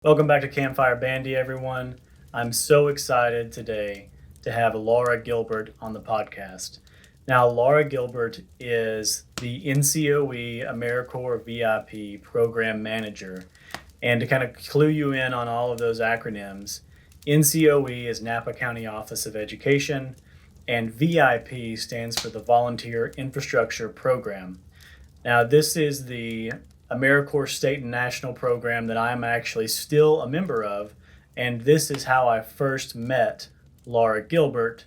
Welcome back to Campfire Bandy, everyone. I'm so excited today to have Laura Gilbert on the podcast. Now, Laura Gilbert is the NCOE AmeriCorps VIP Program Manager. And to kind of clue you in on all of those acronyms, NCOE is Napa County Office of Education, and VIP stands for the Volunteer Infrastructure Program. Now, this is the AmeriCorps state and national program that I'm actually still a member of, and this is how I first met Laura Gilbert,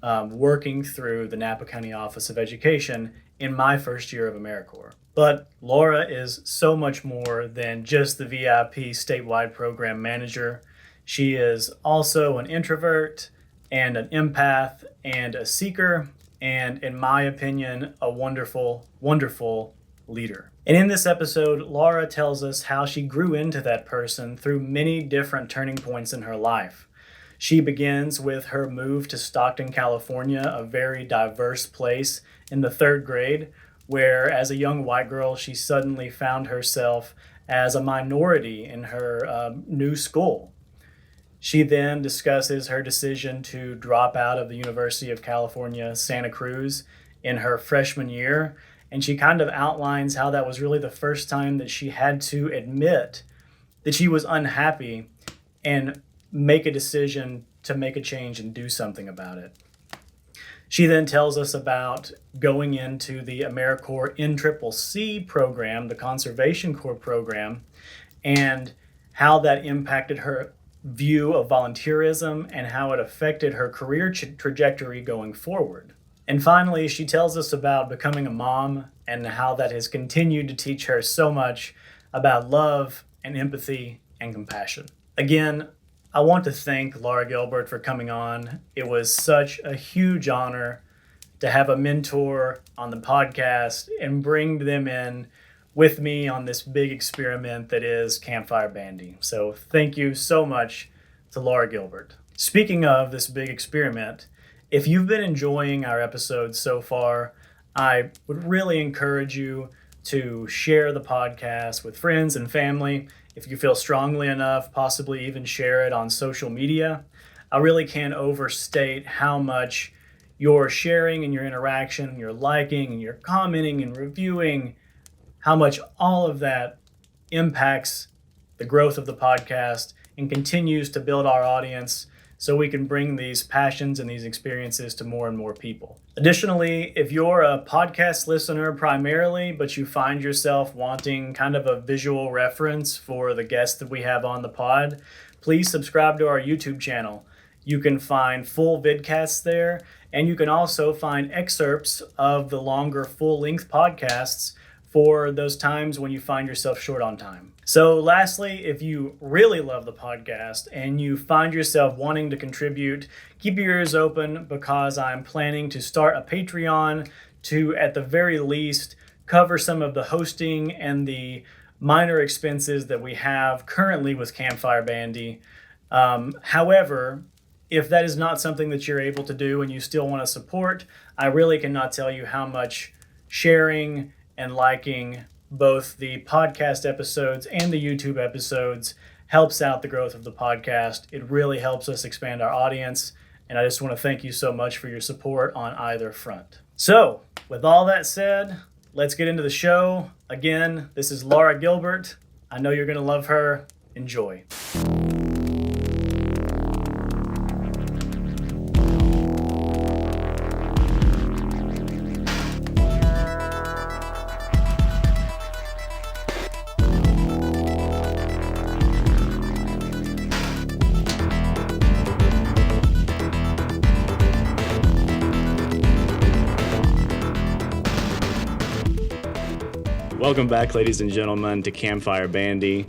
working through the Napa County Office of Education in my first year of AmeriCorps. But Laura is so much more than just the VIP statewide program manager. She is also an introvert and an empath and a seeker, and in my opinion, a wonderful, wonderful leader. And in this episode, Laura tells us how she grew into that person through many different turning points in her life. She begins with her move to Stockton, California, a very diverse place, in the third grade, where as a young white girl, she suddenly found herself as a minority in her new school. She then discusses her decision to drop out of the University of California, Santa Cruz in her freshman year. And she kind of outlines how that was really the first time that she had to admit that she was unhappy and make a decision to make a change and do something about it. She then tells us about going into the AmeriCorps NCCC program, the Conservation Corps program, and how that impacted her view of volunteerism and how it affected her career trajectory going forward. And finally, she tells us about becoming a mom and how that has continued to teach her so much about love and empathy and compassion. Again, I want to thank Laura Gilbert for coming on. It was such a huge honor to have a mentor on the podcast and bring them in with me on this big experiment that is Campfire Bandy. So thank you so much to Laura Gilbert. Speaking of this big experiment, if you've been enjoying our episodes so far, I would really encourage you to share the podcast with friends and family. If you feel strongly enough, possibly even share it on social media. I really can't overstate how much your sharing and your interaction, your liking and your commenting and reviewing, how much all of that impacts the growth of the podcast and continues to build our audience so we can bring these passions and these experiences to more and more people. Additionally, if you're a podcast listener primarily, but you find yourself wanting kind of a visual reference for the guests that we have on the pod, please subscribe to our YouTube channel. You can find full vidcasts there, and you can also find excerpts of the longer full-length podcasts for those times when you find yourself short on time. So lastly, if you really love the podcast and you find yourself wanting to contribute, keep your ears open because I'm planning to start a Patreon to, at the very least, cover some of the hosting and the minor expenses that we have currently with Campfire Bandy. However, if that is not something that you're able to do and you still want to support, I really cannot tell you how much sharing and liking both the podcast episodes and the YouTube episodes helps out the growth of the podcast. It really helps us expand our audience, and I just want to thank you so much for your support on either front. So, with all that said, let's get into the show. Again, this is Laura Gilbert. I know you're going to love her. Enjoy. Welcome back, ladies and gentlemen, to Campfire Bandy.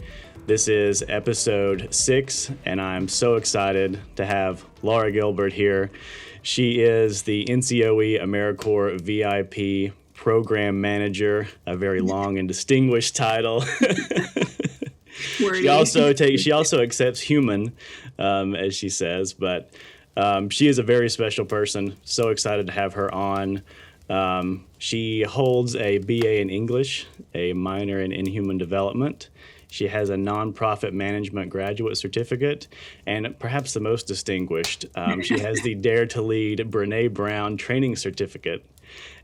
This is episode 6, and I'm so excited to have Laura Gilbert here. She is the NCOE AmeriCorps VIP Program Manager, a very long and distinguished title. She also accepts human, as she says, but she is a very special person. So excited to have her on. She holds a BA in English, a minor in Human Development, She has a nonprofit management graduate certificate, and perhaps the most distinguished, she has the Dare to Lead Brene Brown training certificate.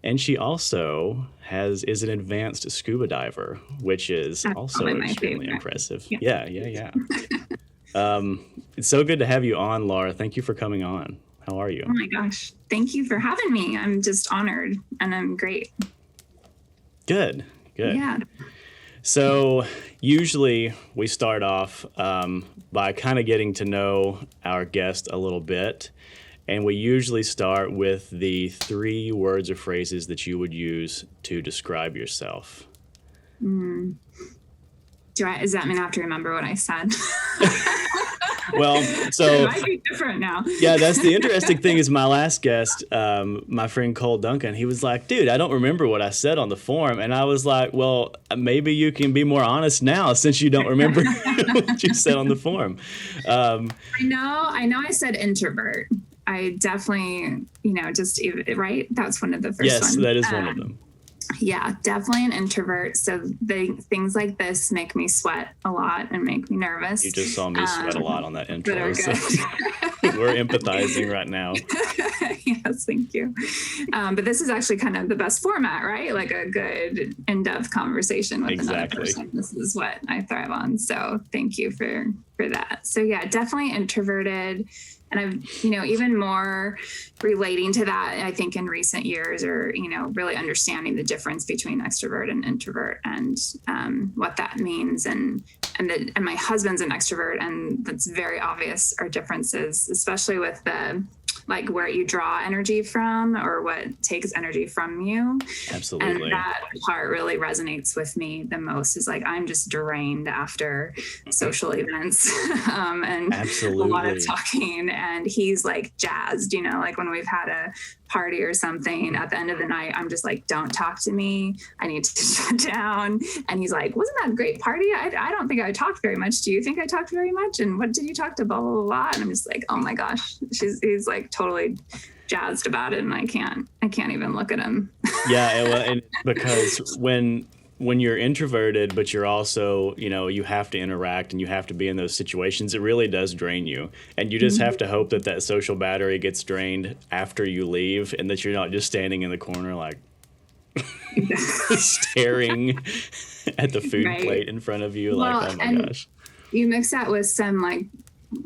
And she also is an advanced scuba diver, which is That's also extremely impressive. Yeah. It's so good to have you on, Laura. Thank you for coming on. How are you? Oh my gosh. Thank you for having me. I'm just honored, and I'm great. Good. Yeah. So usually we start off by kind of getting to know our guest a little bit. And we usually start with the 3 words or phrases that you would use to describe yourself. Does that mean I have to remember what I said? Well, so it might be different now. Yeah, that's the interesting thing is my last guest, my friend Cole Duncan, he was like, dude, I don't remember what I said on the form. And I was like, well, maybe you can be more honest now since you don't remember what you said on the form. I know I said introvert. I definitely, right? That's one of the first ones. Yes, that is one of them. Yeah, definitely an introvert. So things like this make me sweat a lot and make me nervous. You just saw me sweat a lot on that intro. So we're empathizing right now. Yes, thank you. But this is actually kind of the best format, right? Like a good in-depth conversation with another person. This is what I thrive on. So thank you for that. So yeah, definitely introverted. And I've, even more relating to that, I think in recent years, or, really understanding the difference between extrovert and introvert and what that means. And my husband's an extrovert, and that's very obvious our differences, especially with like where you draw energy from or what takes energy from you. Absolutely. And that part really resonates with me the most, is like, I'm just drained after social events and Absolutely. a lot of talking, and he's like jazzed, like when we've had a party or something at the end of the night, I'm just like, don't talk to me. I need to shut down. And he's like, wasn't that a great party? I don't think I talked very much. Do you think I talked very much? And what did you talk to? Blah, blah, blah, blah. And I'm just like, oh my gosh, he's like totally jazzed about it. And I can't even look at him. Yeah. And because when you're introverted, but you're also, you have to interact and you have to be in those situations, it really does drain you. And you just have to hope that social battery gets drained after you leave, and that you're not just standing in the corner like staring at the food plate in front of you. Well, like, oh my gosh. You mix that with some like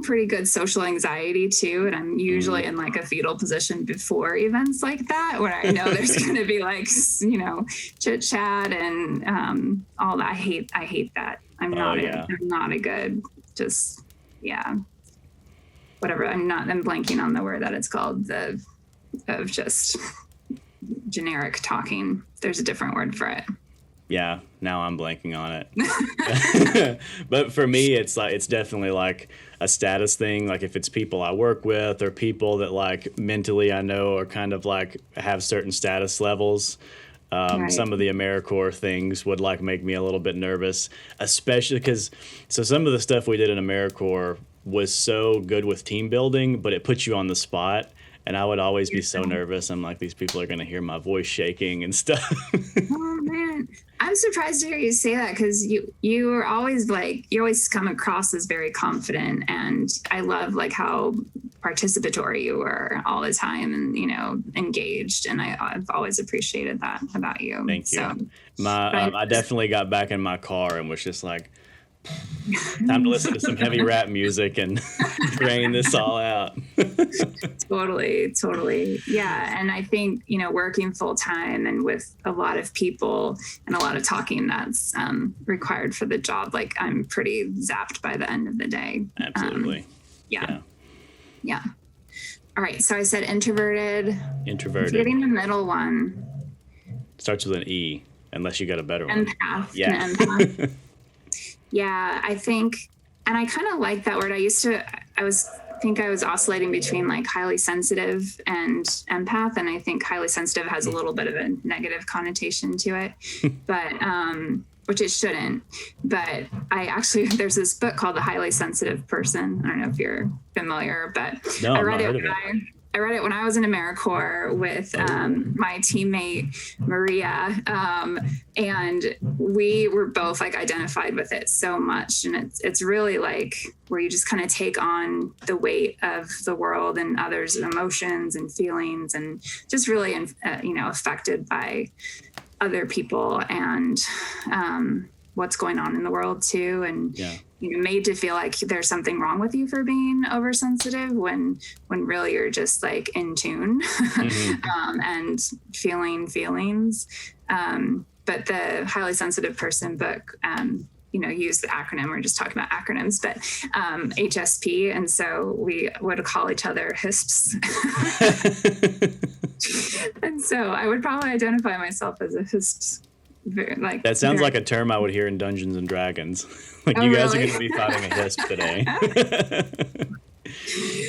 pretty good social anxiety too, and I'm usually in like a fetal position before events like that, where I know there's going to be like chit chat and all that. I hate that. I'm not a good whatever. I'm blanking on the word that it's called, of just generic talking. There's a different word for it. Yeah, now I'm blanking on it. But for me, it's definitely like a status thing. Like if it's people I work with or people that like mentally I know are kind of like have certain status levels. Some of the AmeriCorps things would like make me a little bit nervous, especially because some of the stuff we did in AmeriCorps was so good with team building, but it puts you on the spot. And I would always be so nervous. I'm like, these people are going to hear my voice shaking and stuff. Oh, man. I'm surprised to hear you say that, because you are always like, you always come across as very confident. And I love like how participatory you were all the time and, engaged. And I've always appreciated that about you. Thank you. So, I definitely got back in my car and was just like, time to listen to some heavy rap music and drain this all out. Totally. Yeah. And I think, working full time and with a lot of people and a lot of talking that's required for the job, like I'm pretty zapped by the end of the day. Absolutely. Yeah. All right. So I said introverted. Getting the middle one. Starts with an E, unless you got a better one. Empath. Yeah. Empath. Yeah, I think, and I kind of like that word. I was oscillating between like highly sensitive and empath. And I think highly sensitive has a little bit of a negative connotation to it, but, which it shouldn't. But there's this book called The Highly Sensitive Person. I don't know if you're familiar, but no, I read it I read it when I was in AmeriCorps with my teammate Maria, and we were both like identified with it so much. And it's really like where you just kind of take on the weight of the world and others' emotions and feelings, and just really affected by other people and what's going on in the world too, and made to feel like there's something wrong with you for being oversensitive when really you're just like in tune and feeling feelings. But the highly sensitive person book use the acronym. We're just talking about acronyms, but HSP, and so we would call each other HISPs. And so I would probably identify myself as a HISP. That sounds like a term I would hear in Dungeons and Dragons. Like, you guys are going to be fighting a HISP today.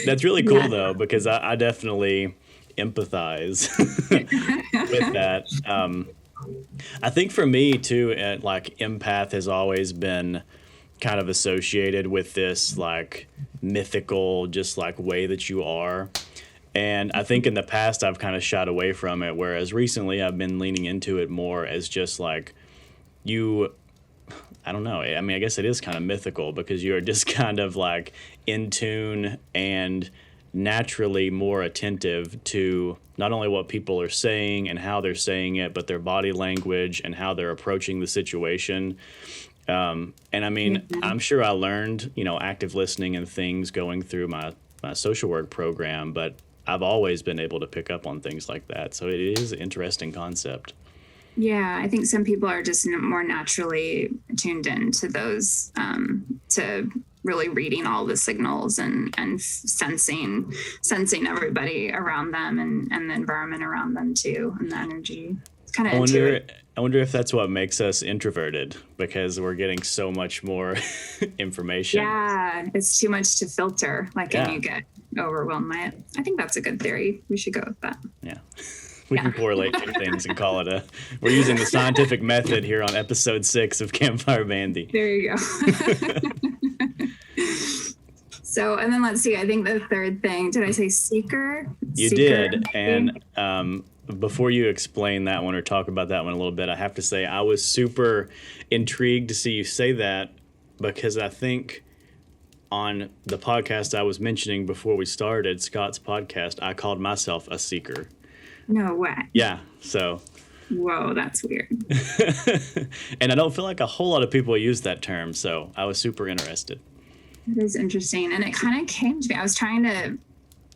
That's really cool though, because I definitely empathize with that. I think for me too, like empath has always been kind of associated with this like mythical, just like way that you are. And I think in the past I've kind of shied away from it, whereas recently I've been leaning into it more as just like I don't know. I mean, I guess it is kind of mythical because you're just kind of like in tune and naturally more attentive to not only what people are saying and how they're saying it, but their body language and how they're approaching the situation. And I mean, I'm sure I learned, active listening and things going through my social work program, but I've always been able to pick up on things like that. So it is an interesting concept. Yeah, I think some people are just more naturally tuned in to those, to really reading all the signals and sensing everybody around them and the environment around them too, and the energy. It's kind of I wonder if that's what makes us introverted, because we're getting so much more information. Yeah, it's too much to filter, and you get overwhelmed by it. I think that's a good theory. We should go with that. Yeah. We can correlate two things and call it we're using the scientific method here on episode 6 of Campfire Bandy. There you go. So, and then let's see, I think the third thing, did I say seeker? You did. And before you explain that one or talk about that one a little bit, I have to say I was super intrigued to see you say that, because I think on the podcast I was mentioning before we started, Scott's podcast, I called myself a seeker. No way. Yeah, so. Whoa, that's weird. And I don't feel like a whole lot of people use that term, so I was super interested. It is interesting, and it kind of came to me.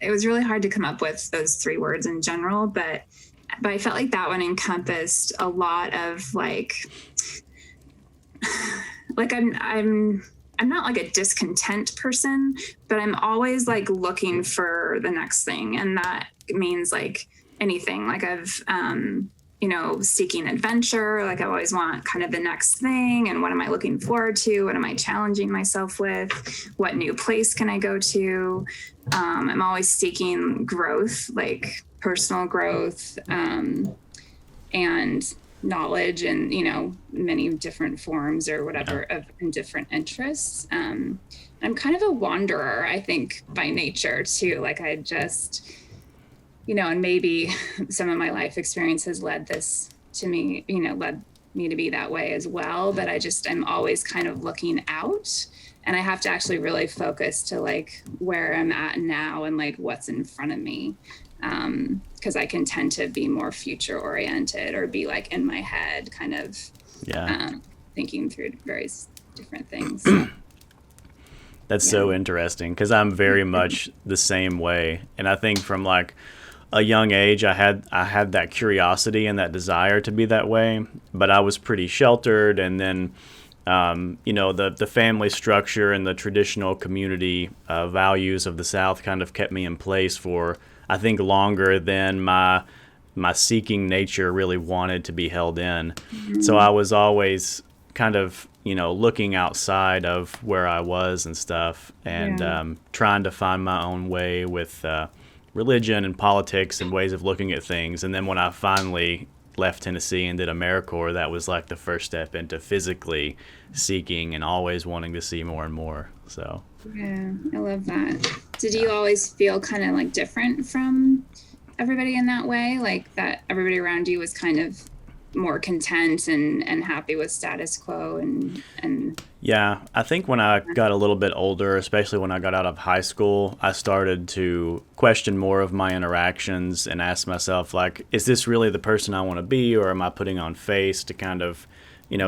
It was really hard to come up with those 3 words in general, but I felt like that one encompassed a lot of like I'm not like a discontent person, but I'm always like looking for the next thing, and that means like anything. Like I've seeking adventure. Like I always want kind of the next thing, and what am I looking forward to? What am I challenging myself with? What new place can I go to? I'm always seeking growth, like personal growth, and knowledge, and many different forms or whatever in different interests. I'm kind of a wanderer, I think, by nature too. Like I just, and maybe some of my life experience has led me to be that way as well. But I'm always kind of looking out, and I have to actually really focus to like where I'm at now and like what's in front of me. Because I can tend to be more future oriented or be like in my head kind of thinking through various different things. That's so interesting, because I'm very much the same way. And I think from like a young age, I had that curiosity and that desire to be that way, but I was pretty sheltered. And then, the family structure and the traditional community values of the South kind of kept me in place for, I think, longer than my seeking nature really wanted to be held in. Mm-hmm. So I was always kind of, looking outside of where I was and stuff, and trying to find my own way with religion and politics and ways of looking at things. And then when I finally left Tennessee and did AmeriCorps, that was like the first step into physically seeking and always wanting to see more and more. So yeah, I love that. Did you always feel kind of like different from everybody in that way? Like that everybody around you was kind of more content and happy with status quo and yeah, I think when I got a little bit older, especially when I got out of high school, I started to question more of my interactions and ask myself, like, is this really the person I want to be, or am I putting on face to kind of,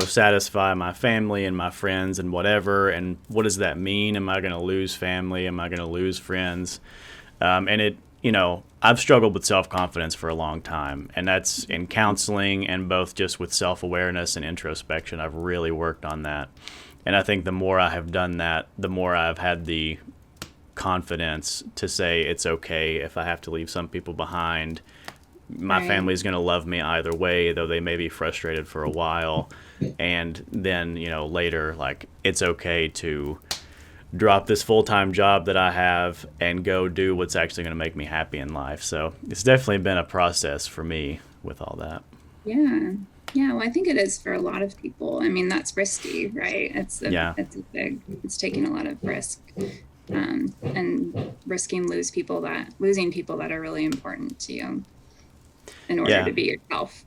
satisfy my family and my friends and whatever? And what does that mean? Am I going to lose family? Am I going to lose friends? And it, I've struggled with self-confidence for a long time, and that's in counseling and both just with self-awareness and introspection. I've really worked on that. And I think the more I have done that, the more I've had the confidence to say it's okay if I have to leave some people behind. My family's going to love me either way, though they may be frustrated for a while. And then, later, like, it's okay to drop this full-time job that I have and go do what's actually going to make me happy in life. So it's definitely been a process for me with all that. Yeah. Yeah, well, I think it is for a lot of people. I mean, that's risky, right? It's taking a lot of risk, and risking losing people that are really important to you in order to be yourself.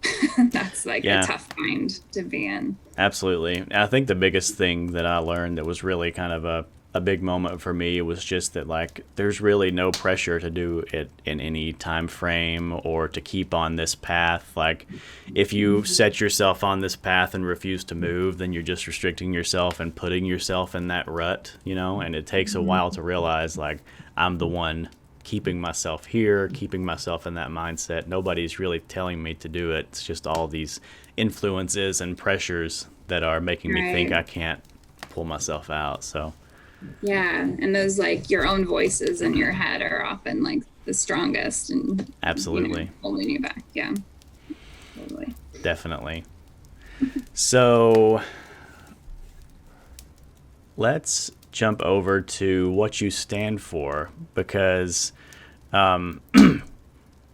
That's like a tough mind to be in. Absolutely. And I think the biggest thing that I learned that was really kind of a big moment for me was just that, like, there's really no pressure to do it in any time frame or to keep on this path. Like, if you set yourself on this path and refuse to move, then you're just restricting yourself and putting yourself in that rut, and it takes a while to realize, like, I'm the one keeping myself here, keeping myself in that mindset. Nobody's really telling me to do it. It's just all these influences and pressures that are making me think I can't pull myself out. So yeah, and those, like, your own voices in your head are often like the strongest and absolutely holding you back. Yeah, totally. Definitely. So let's jump over to what you stand for, because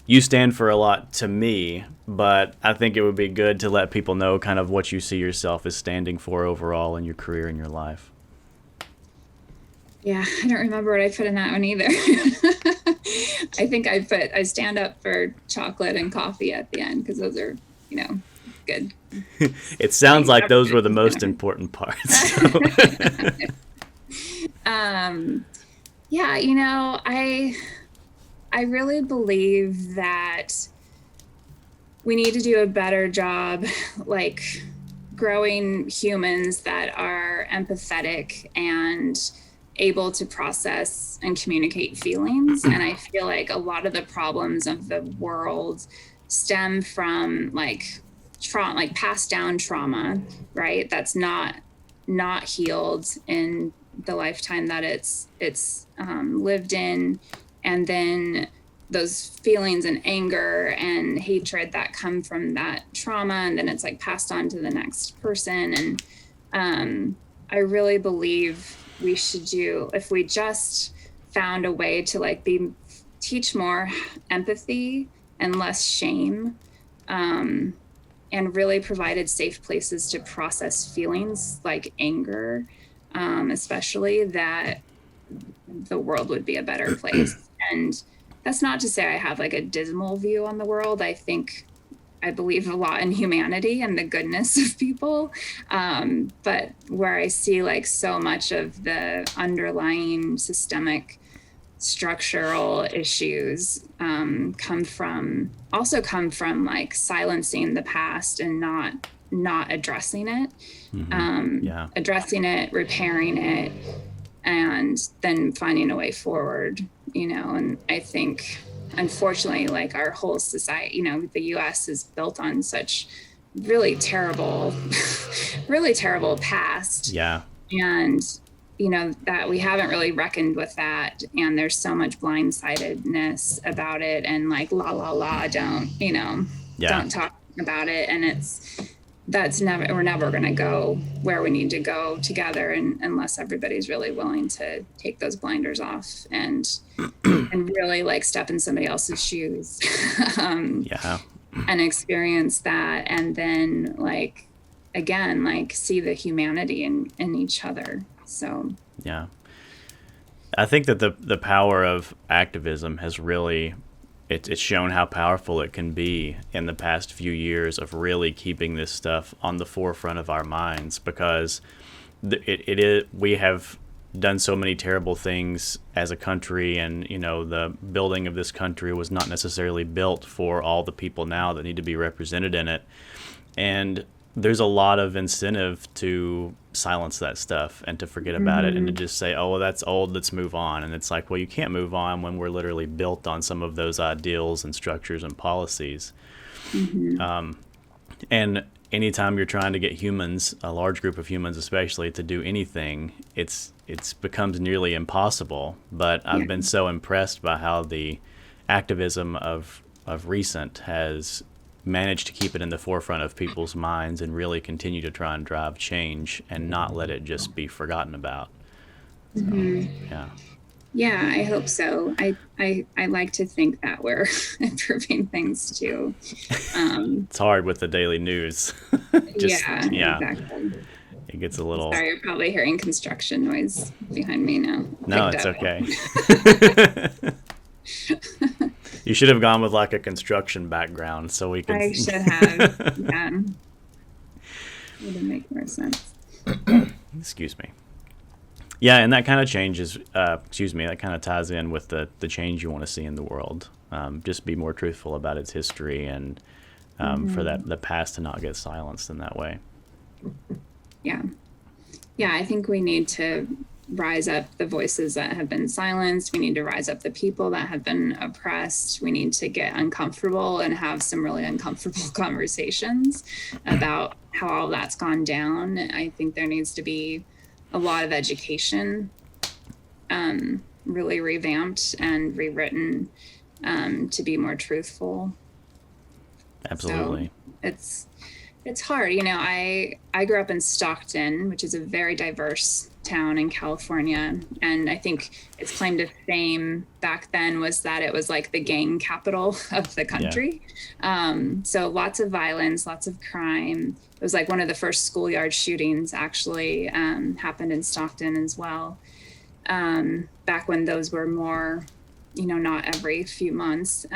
you stand for a lot to me, but I think it would be good to let people know kind of what you see yourself as standing for overall in your career and your life. Yeah, I don't remember what I put in that one either. I think I stand up for chocolate and coffee at the end, because those are, good. It sounds like those were the most important parts. So. Yeah, I really believe that we need to do a better job, like, growing humans that are empathetic and able to process and communicate feelings. And I feel like a lot of the problems of the world stem from like passed down trauma, right? That's not healed in the lifetime that it's lived in. And then those feelings and anger and hatred that come from that trauma, and then it's like passed on to the next person. And I really believe we should if we just found a way to teach more empathy and less shame, and really provided safe places to process feelings like anger, especially, that the world would be a better place. And that's not to say I have like a dismal view on the world. I believe a lot in humanity and the goodness of people. But where I see like so much of the underlying systemic structural issues come from like silencing the past and not addressing it, addressing it, repairing it, and then finding a way forward, and I think, unfortunately, like our whole society, the US is built on such really terrible past. Yeah. And, that we haven't really reckoned with that. And there's so much blindsidedness about it, and like, don't talk about it. And we're never going to go where we need to go together, unless everybody's really willing to take those blinders off and really like step in somebody else's shoes, and experience that. And then like, again, like see the humanity in each other. So, yeah. I think that the power of activism has really, it's shown how powerful it can be in the past few years of really keeping this stuff on the forefront of our minds, because we have done so many terrible things as a country, and the building of this country was not necessarily built for all the people now that need to be represented in it, and there's a lot of incentive to silence that stuff and to forget about it and to just say, oh, well, that's old, let's move on. And it's like, well, you can't move on when we're literally built on some of those ideals and structures and policies. And anytime you're trying to get humans, a large group of humans especially, to do anything, it's becomes nearly impossible. But I've been so impressed by how the activism of recent has managed to keep it in the forefront of people's minds and really continue to try and drive change and not let it just be forgotten about. So, Yeah, I hope so. I like to think that we're improving things too. It's hard with the daily news. Exactly. It gets a little... Sorry, you're probably hearing construction noise behind me now. No, it's okay. You should have gone with like a construction background so we could... I should have. Yeah. Would make more sense. Excuse me. Yeah, and that kind of changes, that kind of ties in with the change you want to see in the world. Just be more truthful about its history and for the past to not get silenced in that way. Yeah. Yeah, I think we need to rise up the voices that have been silenced. We need to rise up the people that have been oppressed. We need to get uncomfortable and have some really uncomfortable conversations about how all that's gone down. I think there needs to be a lot of education, really revamped and rewritten to be more truthful. Absolutely. So it's hard. I grew up in Stockton, which is a very diverse town in California. And I think its claim to fame back then was that it was like the gang capital of the country. So lots of violence, lots of crime. It was like one of the first schoolyard shootings actually happened in Stockton as well. Back when those were more, not every few months.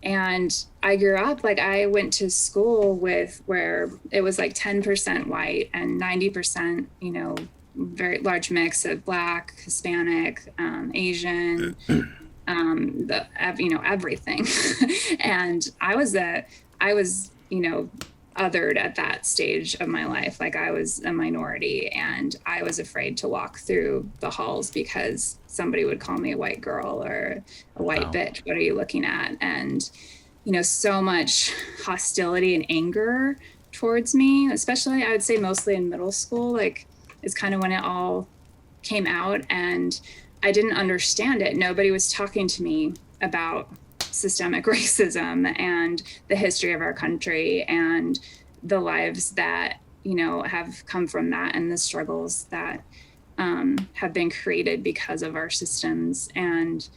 And I grew up, I went to school where it was like 10% white and 90%, very large mix of Black, Hispanic, Asian, everything. And I was, othered at that stage of my life. I was a minority and I was afraid to walk through the halls because somebody would call me a white girl or a white bitch. What are you looking at? And, so much hostility and anger towards me, especially I would say mostly in middle school, is kind of when it all came out and I didn't understand it. Nobody was talking to me about systemic racism and the history of our country and the lives that, have come from that and the struggles that have been created because of our systems. And,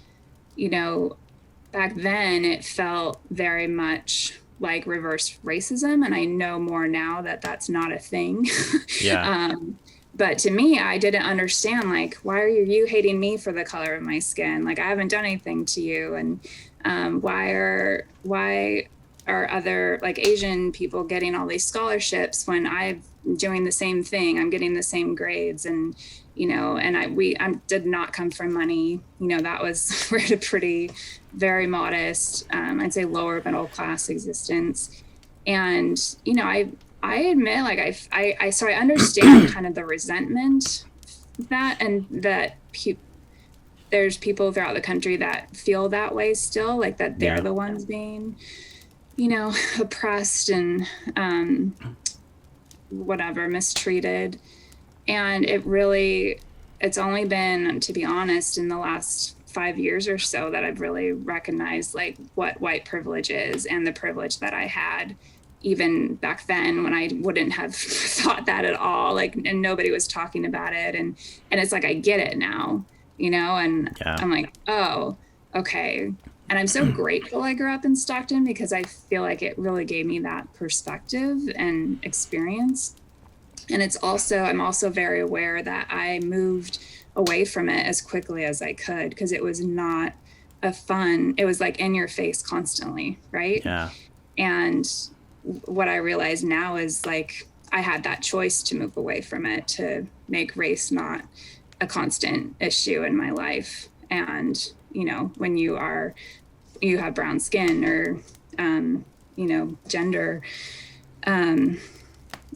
back then it felt very much like reverse racism. And I know more now that that's not a thing. Yeah. But to me, I didn't understand, why are you hating me for the color of my skin? I haven't done anything to you. And why are other Asian people getting all these scholarships when I'm doing the same thing? I'm getting the same grades, and I did not come from money. That was we're at a pretty very modest, I'd say lower middle class existence, and I admit so I understand kind of the resentment that there's people throughout the country that feel that way still, that they're the ones being, oppressed and mistreated. And it's only been, to be honest, in the last 5 years or so that I've really recognized what white privilege is and the privilege that I had even back then when I wouldn't have thought that at all, and nobody was talking about it. And it's I get it now. And I'm oh, okay. And I'm so grateful I grew up in Stockton because I feel it really gave me that perspective and experience. And I'm also very aware that I moved away from it as quickly as I could, because it was not it was like in your face constantly, right? Yeah. And what I realize now is like I had that choice to move away from it, to make race not a constant issue in my life. And, you know, when you have brown skin or, you know, gender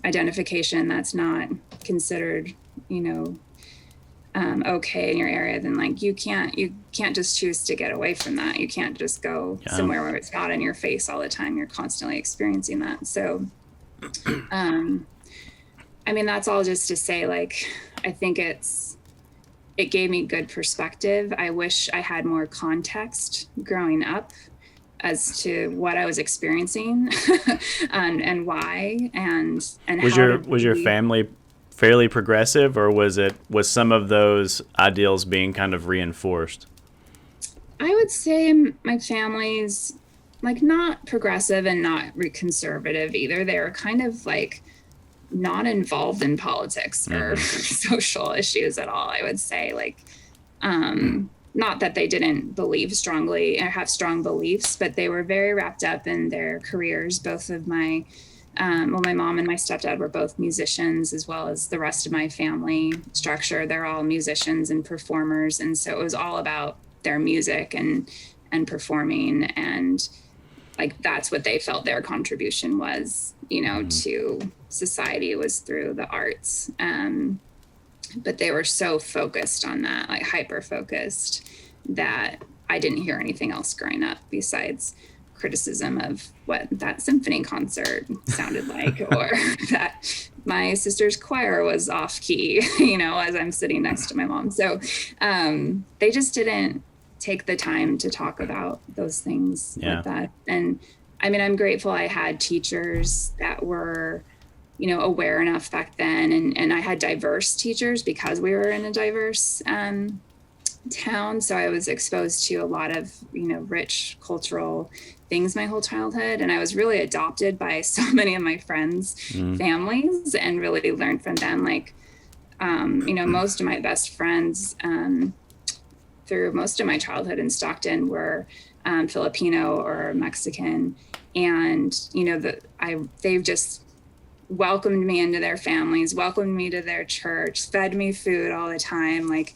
identification that's not considered, you know, okay in your area, then like you can't just choose to get away from that. You can't just go somewhere where it's not in your face all the time. You're constantly experiencing that. So I mean, that's all just to say, like, I think it gave me good perspective. I wish I had more context growing up as to what I was experiencing and why and was your family fairly progressive, or was some of those ideals being kind of reinforced? I would say my family's like not progressive and not conservative either. They were kind of like not involved in politics or social issues at all. I would say, like, not that they didn't believe strongly or have strong beliefs, but they were very wrapped up in their careers. Both of my mom and my stepdad were both musicians, as well as the rest of my family structure. They're all musicians and performers. And so it was all about their music and performing. And like, that's what they felt their contribution was, you know, to society, was through the arts. But they were so focused on that, like hyper focused, that I didn't hear anything else growing up besides criticism of what that symphony concert sounded like, or that my sister's choir was off key, you know, as I'm sitting next to my mom. So they just didn't take the time to talk about those things like that. And I mean, I'm grateful I had teachers that were, you know, aware enough back then. And I had diverse teachers because we were in a diverse town. So I was exposed to a lot of, you know, rich cultural things my whole childhood. And I was really adopted by so many of my friends' families, and really learned from them. Like, you know, most of my best friends through most of my childhood in Stockton were Filipino or Mexican. And, you know, they've just welcomed me into their families, welcomed me to their church, fed me food all the time, like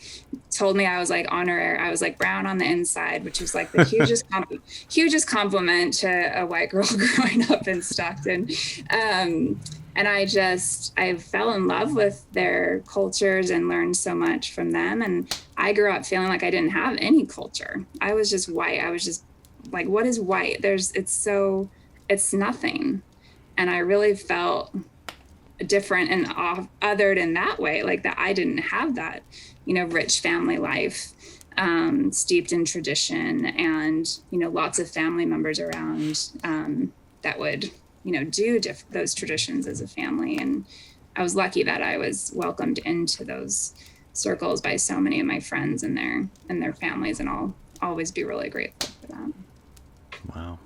told me I was like I was like brown on the inside, which was like the hugest compliment to a white girl growing up in Stockton. And I fell in love with their cultures and learned so much from them. And I grew up feeling like I didn't have any culture. I was just white. I was just like, what is white? It's nothing. And I really felt different and othered in that way, like that I didn't have that, you know, rich family life, steeped in tradition, and, you know, lots of family members around that would, you know, do those traditions as a family. And I was lucky that I was welcomed into those circles by so many of my friends and their families, and I'll always be really grateful for that. Wow.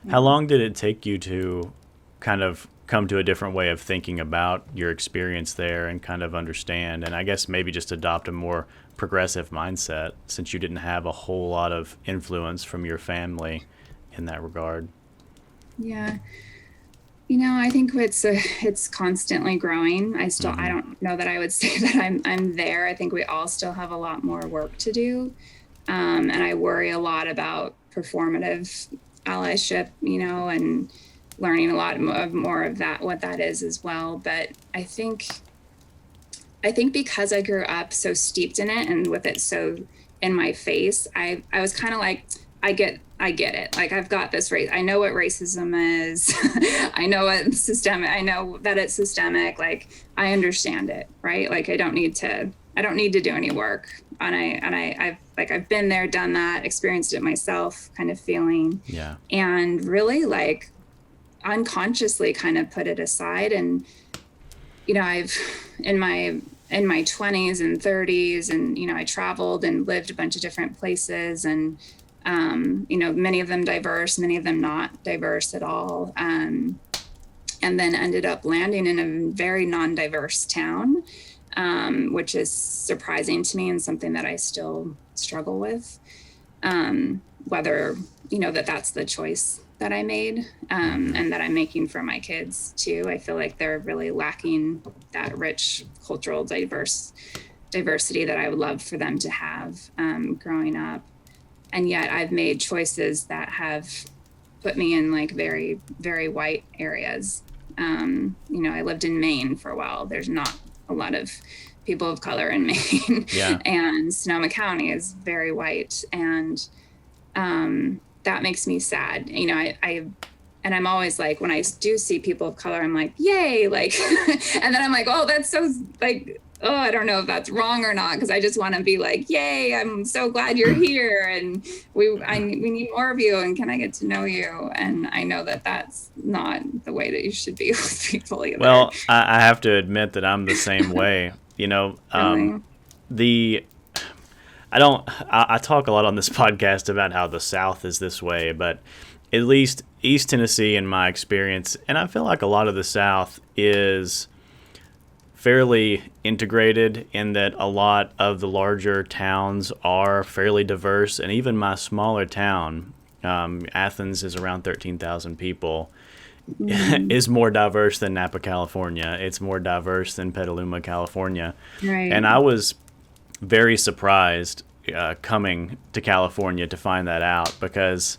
How long did it take you to kind of come to a different way of thinking about your experience there and kind of understand, and I guess maybe just adopt a more progressive mindset, since you didn't have a whole lot of influence from your family in that regard? Yeah. You know, I think it's constantly growing. I don't know that I would say that I'm there. I think we all still have a lot more work to do. And I worry a lot about performative allyship, you know, and learning a lot more of that, what that is as well. But I think because I grew up so steeped in it and with it so in my face, I was kind of like, I get it. Like, I've got this race. I know what racism is. I know that it's systemic. Like, I understand it, right? Like, I don't need to do any work. And I've been there, done that, experienced it myself, kind of feeling. Yeah. And really, like, unconsciously kind of put it aside. And, you know, I've in my 20s and 30s, and, you know, I traveled and lived a bunch of different places, and you know, many of them diverse, many of them not diverse at all, and then ended up landing in a very non-diverse town, which is surprising to me and something that I still struggle with. Whether, that's the choice that I made, and that I'm making for my kids too. I feel like they're really lacking that rich cultural diversity that I would love for them to have growing up. And yet I've made choices that have put me in like very, very white areas. I lived in Maine for a while. There's not a lot of people of color in Maine. Yeah. And Sonoma County is very white. And that makes me sad. And I'm always like, when I do see people of color, I'm like, yay, like, and then I'm like, oh, that's so like, oh, I don't know if that's wrong or not, because I just want to be like, yay, I'm so glad you're here, and we need more of you, and can I get to know you? And I know that that's not the way that you should be with people either. Well, I have to admit that I'm the same way. Really? I talk a lot on this podcast about how the South is this way, but at least East Tennessee, in my experience, and I feel like a lot of the South is fairly integrated in that a lot of the larger towns are fairly diverse, and even my smaller town, Athens is around 13,000 people, is more diverse than Napa, California. It's more diverse than Petaluma, California. Right. And I was very surprised coming to California to find that out because,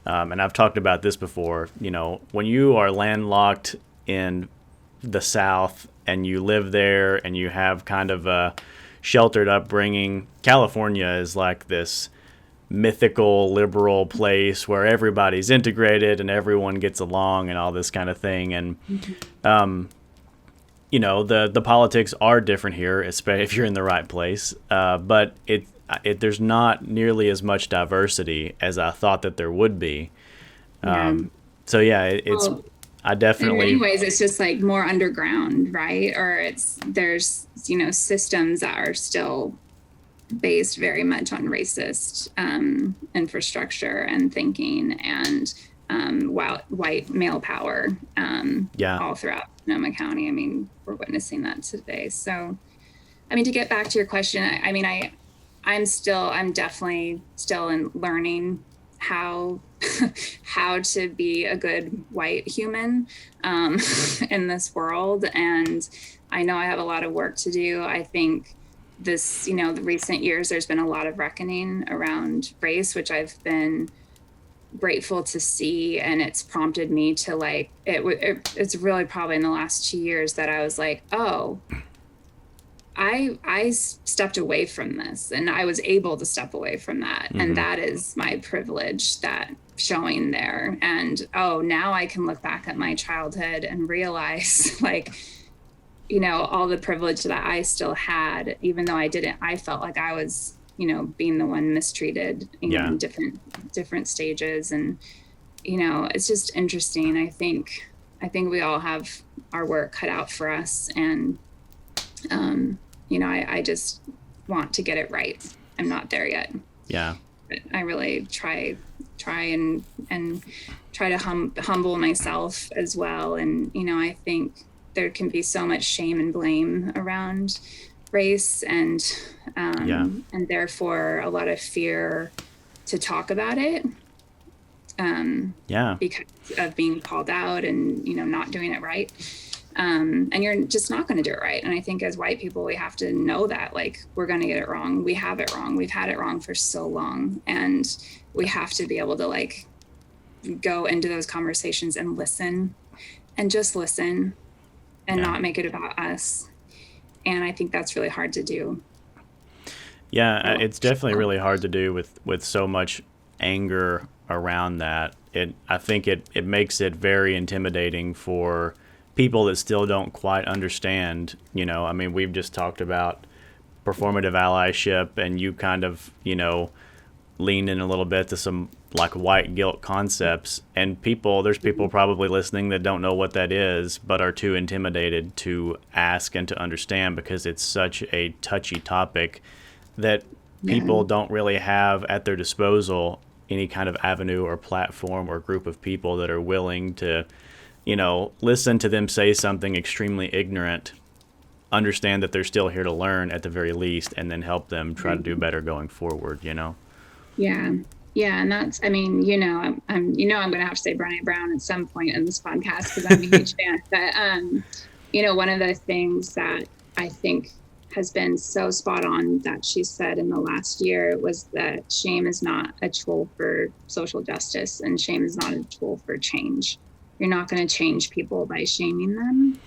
and I've talked about this before, when you are landlocked in the South and you live there and you have kind of a sheltered upbringing, California is like this mythical liberal place where everybody's integrated and everyone gets along and all this kind of thing. And, the politics are different here, especially if you're in the right place. But there's not nearly as much diversity as I thought that there would be. So yeah, I definitely. In many ways, it's just like more underground, right? Or there's systems that are still based very much on racist infrastructure and thinking and white male power. All throughout Sonoma County. I mean, we're witnessing that today. So, I mean, to get back to your question, I'm definitely still in learning how to be a good white human in this world. And I know I have a lot of work to do. I think the recent years, there's been a lot of reckoning around race, which I've been grateful to see. And it's prompted me to it's really probably in the last 2 years that I was like, oh, I stepped away from this and I was able to step away from that. Mm-hmm. And that is my privilege that showing there. And, now I can look back at my childhood and realize all the privilege that I still had, even though I felt like I was, being the one mistreated, in different stages. And, it's just interesting. I think we all have our work cut out for us. And, I just want to get it right. I'm not there yet. Yeah. But I really try and try to humble myself as well. And, I think there can be so much shame and blame around race and therefore a lot of fear to talk about it. Because of being called out and, not doing it right. And you're just not going to do it right. And I think as white people, we have to know that, we're going to get it wrong. We have it wrong. We've had it wrong for so long. And we have to be able to, go into those conversations and listen and just listen and not make it about us. And I think that's really hard to do. Yeah, it's definitely really hard to do with so much anger around that. I think it makes it very intimidating for people that still don't quite understand. We've just talked about performative allyship, and you kind of, leaned in a little bit to some white guilt concepts. And there's people probably listening that don't know what that is, but are too intimidated to ask and to understand because it's such a touchy topic that people don't really have at their disposal any kind of avenue or platform or group of people that are willing to, listen to them say something extremely ignorant understand that they're still here to learn at the very least, and then help them try to do better going forward, Yeah. Yeah. And that's, I mean, I'm going to have to say Brené Brown at some point in this podcast because I'm a huge fan. But, one of the things that I think has been so spot on that she said in the last year was that shame is not a tool for social justice, and shame is not a tool for change. You're not going to change people by shaming them.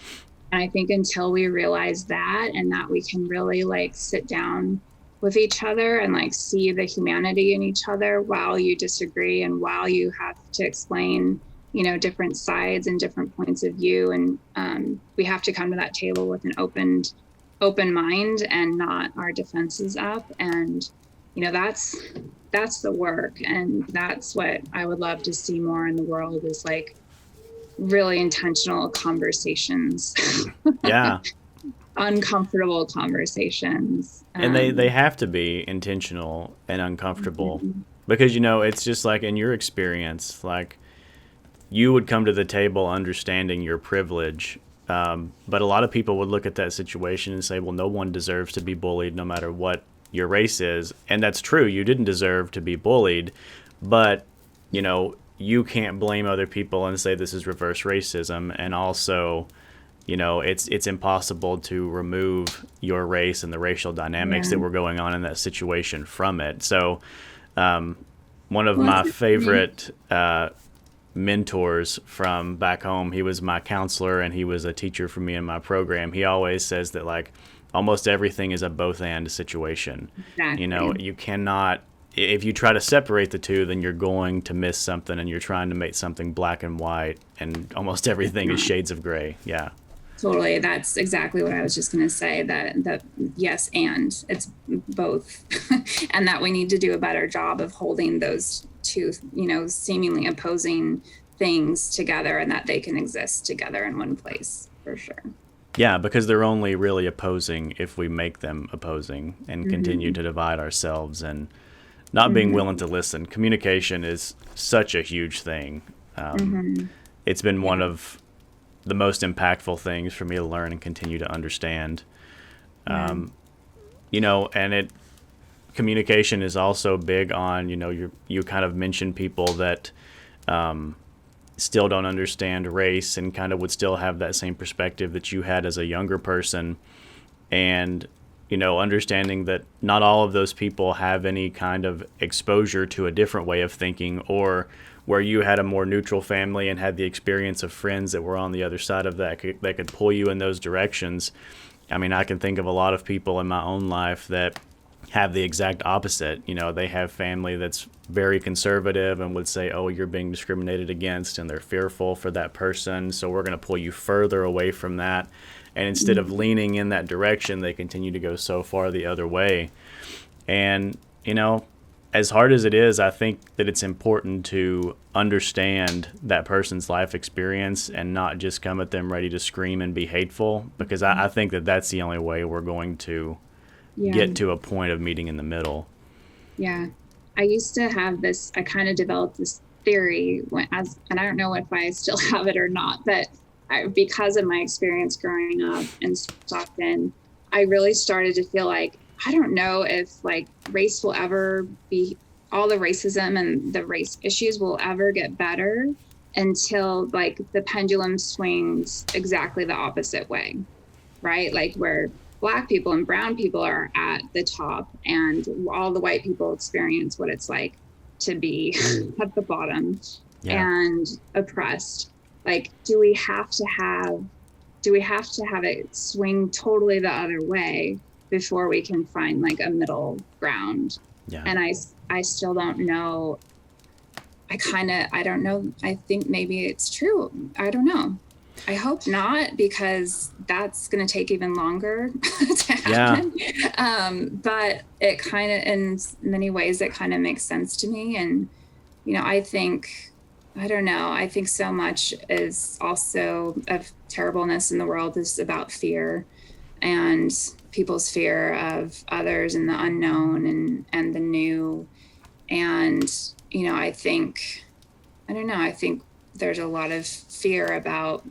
And I think until we realize that, and that we can really sit down with each other and see the humanity in each other while you disagree and while you have to explain, different sides and different points of view. And we have to come to that table with an open mind and not our defenses up. And, that's the work. And that's what I would love to see more in the world is really intentional conversations. Yeah. Uncomfortable conversations. And they have to be intentional and uncomfortable because, it's just in your experience, you would come to the table understanding your privilege. But a lot of people would look at that situation and say, well, no one deserves to be bullied no matter what your race is. And that's true. You didn't deserve to be bullied, but, you can't blame other people and say this is reverse racism. And also, it's impossible to remove your race and the racial dynamics that were going on in that situation from it. So one of my favorite mentors from back home, he was my counselor and he was a teacher for me in my program. He always says that almost everything is a both and situation. Exactly. You cannot, if you try to separate the two, then you're going to miss something, and you're trying to make something black and white, and almost everything is shades of gray. Yeah. Totally. That's exactly what I was just going to say, that yes, and it's both. And that we need to do a better job of holding those two, seemingly opposing things together, and that they can exist together in one place for sure. Yeah, because they're only really opposing if we make them opposing and continue to divide ourselves and not being willing to listen. Communication is such a huge thing. It's been one of the most impactful things for me to learn and continue to understand. And communication is also big on, you kind of mentioned people that still don't understand race and kind of would still have that same perspective that you had as a younger person. And, understanding that not all of those people have any kind of exposure to a different way of thinking, or where you had a more neutral family and had the experience of friends that were on the other side of that could pull you in those directions. I mean, I can think of a lot of people in my own life that have the exact opposite. They have family that's very conservative and would say, oh, you're being discriminated against, and they're fearful for that person, so we're going to pull you further away from that. And instead of leaning in that direction, they continue to go so far the other way. And, as hard as it is, I think that it's important to understand that person's life experience and not just come at them ready to scream and be hateful, because I think that that's the only way we're going to get to a point of meeting in the middle. Yeah. I used to have this, I kind of developed this theory and I don't know if I still have it or not, but because of my experience growing up in Stockton, I really started to feel I don't know if race will ever be, all the racism and the race issues will ever get better until the pendulum swings exactly the opposite way, right? Where Black people and brown people are at the top and all the white people experience what it's like to be at the bottom and oppressed. Do we have to have it swing totally the other way before we can find a middle ground? Yeah. And I still don't know. I don't know. I think maybe it's true. I don't know. I hope not, because that's going to take even longer to happen. Yeah. But it kind of, in many ways, it kind of makes sense to me. And, I think so much is also of terribleness in the world is about fear, and people's fear of others and the unknown and the new. And, I think there's a lot of fear about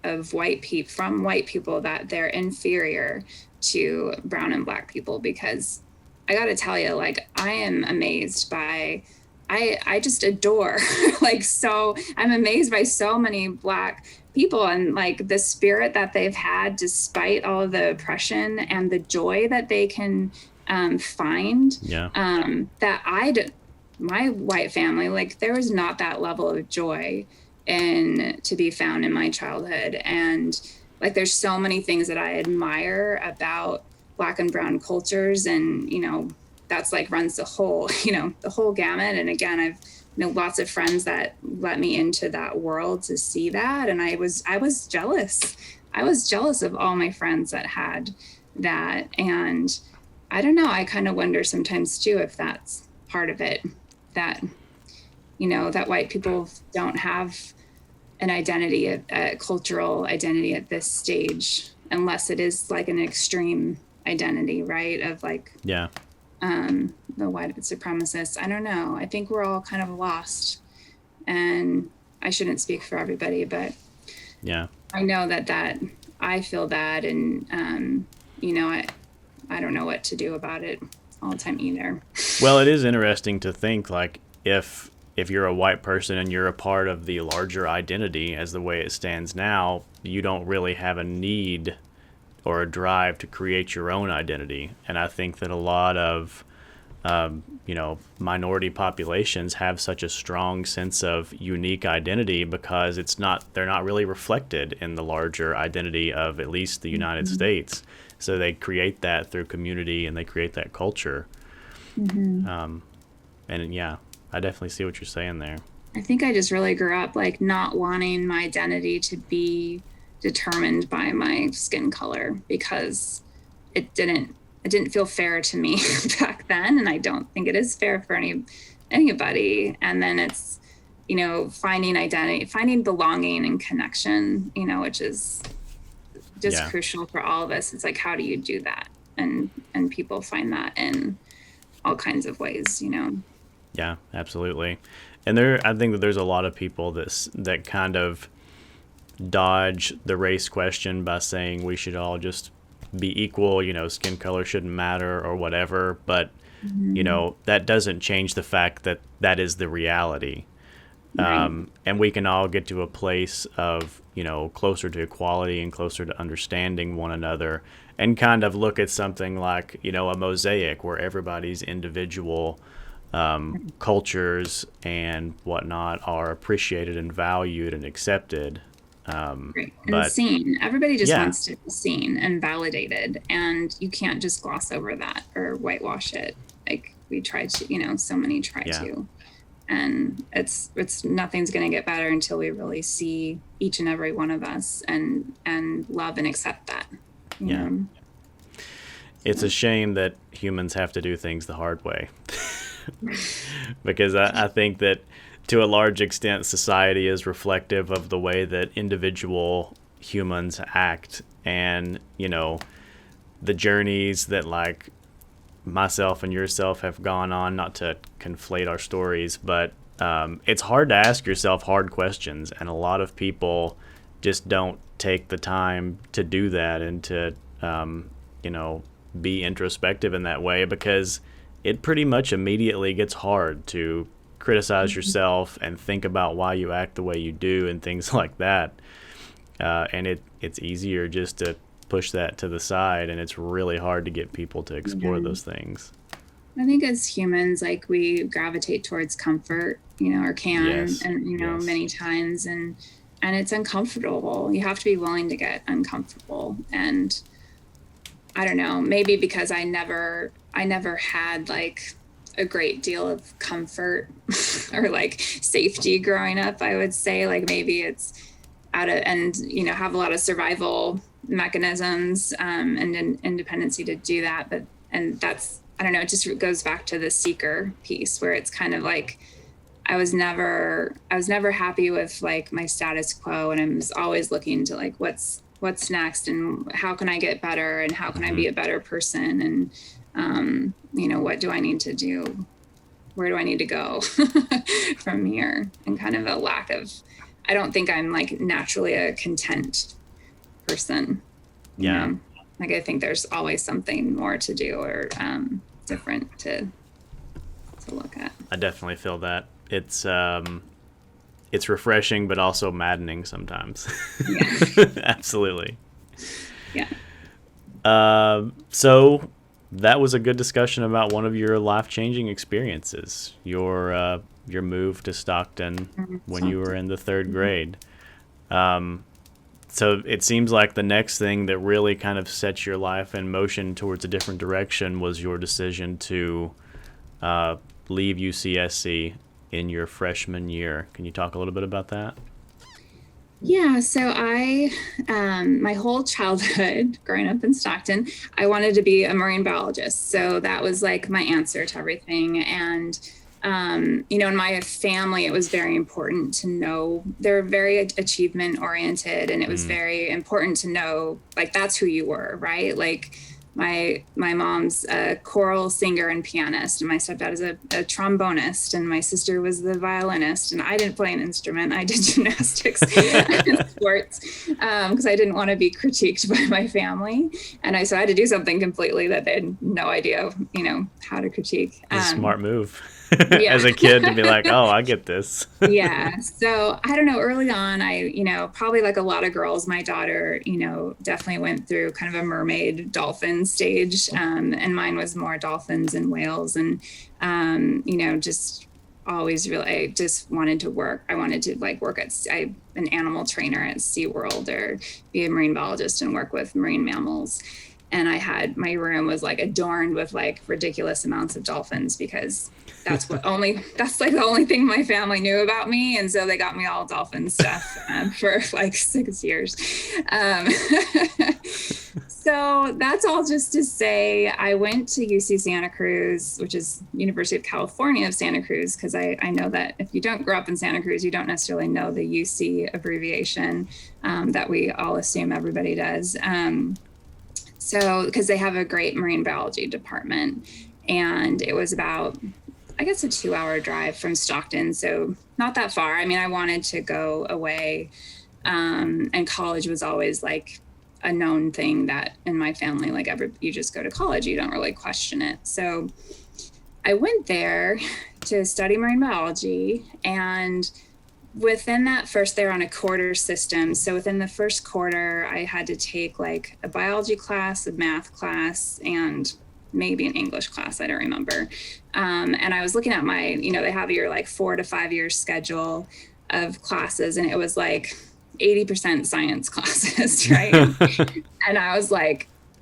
of white people that they're inferior to brown and Black people, because I got to tell you, like, I am amazed by, I just adore, like, so I'm amazed by so many Black people and like the spirit that they've had despite all of the oppression and the joy that they can find. That my white family, like, there was not that level of joy to be found in my childhood. And like, there's so many things that I admire about Black and brown cultures, and that's like runs the whole gamut. And again, I've lots of friends that let me into that world to see that, and I was jealous. I was jealous of all my friends that had that. And I don't know, I kind of wonder sometimes too if that's part of it, that that white people don't have an identity, a cultural identity at this stage, unless it is like an extreme identity, right? Of like, the white supremacists. I don't know. I think we're all kind of lost, and I shouldn't speak for everybody, but I know that I feel that, and I don't know what to do about it all the time either. Well, it is interesting to think, like, if you're a white person and you're a part of the larger identity as the way it stands now, you don't really have a need or a drive to create your own identity. And I think that a lot of minority populations have such a strong sense of unique identity because they're not really reflected in the larger identity of at least the United States. So they create that through community, and they create that culture. I definitely see what you're saying there. I think I just really grew up like not wanting my identity to be determined by my skin color, because it didn't feel fair to me back then, and I don't think it is fair for anybody. And then it's finding identity, finding belonging and connection, which is just crucial for all of us. It's like, how do you do that? And people find that in all kinds of ways, Yeah, absolutely. And I think that there's a lot of people that kind of dodge the race question by saying we should all just be equal, skin color shouldn't matter or whatever. But, that doesn't change the fact that that is the reality. Right. And we can all get to a place of, closer to equality and closer to understanding one another, and kind of look at something like, a mosaic where everybody's individual cultures and whatnot are appreciated and valued and accepted. Right. And seen. Everybody just wants to be seen and validated, and you can't just gloss over that or whitewash it. Like we try to, so many try to, and it's nothing's going to get better until we really see each and every one of us and love and accept that. You know? It's a shame that humans have to do things the hard way. Because I think that to a large extent society is reflective of the way that individual humans act, and the journeys that like myself and yourself have gone on, not to conflate our stories, but it's hard to ask yourself hard questions, and a lot of people just don't take the time to do that and to be introspective in that way, because it pretty much immediately gets hard to criticize yourself and think about why you act the way you do and things like that. And it's easier just to push that to the side, and it's really hard to get people to explore those things. I think as humans, like we gravitate towards comfort, or can, and many times, and it's uncomfortable. You have to be willing to get uncomfortable. And I don't know, maybe because I never had like a great deal of comfort or like safety growing up, I would say, like maybe it's have a lot of survival mechanisms and independency to do that. And that's, I don't know, it just goes back to the seeker piece, where it's kind of like I was never happy with like my status quo, and I was always looking to like what's next, and how can I get better, and how can I be a better person, and what do I need to do? Where do I need to go from here? And kind of a lack of I don't think I'm like naturally a content person. Yeah. Like I think there's always something more to do or different to look at. I definitely feel that. It's refreshing, but also maddening sometimes. Yeah. Absolutely. Yeah. So that was a good discussion about one of your life-changing experiences, your move to Stockton when you were in the third grade. So it seems like the next thing that really kind of set your life in motion towards a different direction was your decision to leave UCSC in your freshman year. Can you talk a little bit about that? Yeah, so my whole childhood growing up in Stockton, I wanted to be a marine biologist. So that was like my answer to everything. And, in my family, it was very important to know they're very achievement oriented. And it was very important to know, like, that's who you were, right? Like my mom's a choral singer and pianist, and my stepdad is a trombonist, and my sister was the violinist, and I didn't play an instrument. I did gymnastics and sports because I didn't want to be critiqued by my family. And so I had to do something completely that they had no idea, how to critique. It's a smart move. Yeah. As a kid to be like, oh, I get this. Yeah. So I don't know, early on, I, probably like a lot of girls, my daughter, definitely went through kind of a mermaid dolphin stage. And mine was more dolphins and whales and, just always really, I just wanted to work. I wanted to work at an animal trainer at SeaWorld or be a marine biologist and work with marine mammals. And my room was adorned with ridiculous amounts of dolphins because that's the only thing my family knew about me. And so they got me all dolphin stuff for 6 years. So that's all just to say I went to UC Santa Cruz, which is University of California of Santa Cruz, because I know that if you don't grow up in Santa Cruz, you don't necessarily know the UC abbreviation that we all assume everybody does. So, because they have a great marine biology department, and it was about, I guess, a 2-hour drive from Stockton. So not that far. I mean, I wanted to go away. And college was always a known thing that in my family, you just go to college, you don't really question it. So I went there to study marine biology, and within that they're on a quarter system. So within the first quarter, I had to take a biology class, a math class, and maybe an English class. I don't remember. And I was looking at my, they have your 4 to 5 year schedule of classes, and it was 80% science classes, right? And I was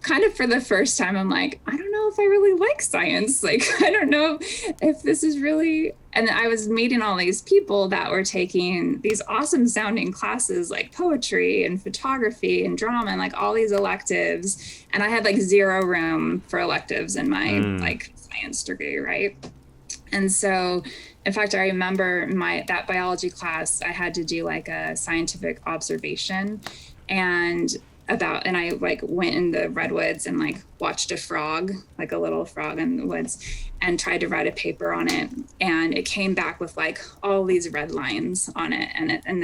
kind of for the first time, I'm I don't know if I really like science. I don't know if this is really, and I was meeting all these people that were taking these awesome sounding classes like poetry and photography and drama and all these electives. And I had zero room for electives in my science degree, right? And so, in fact, I remember that biology class, I had to do a scientific observation and I went in the redwoods and watched a frog, a little frog in the woods, and tried to write a paper on it. And it came back with all these red lines on it. And in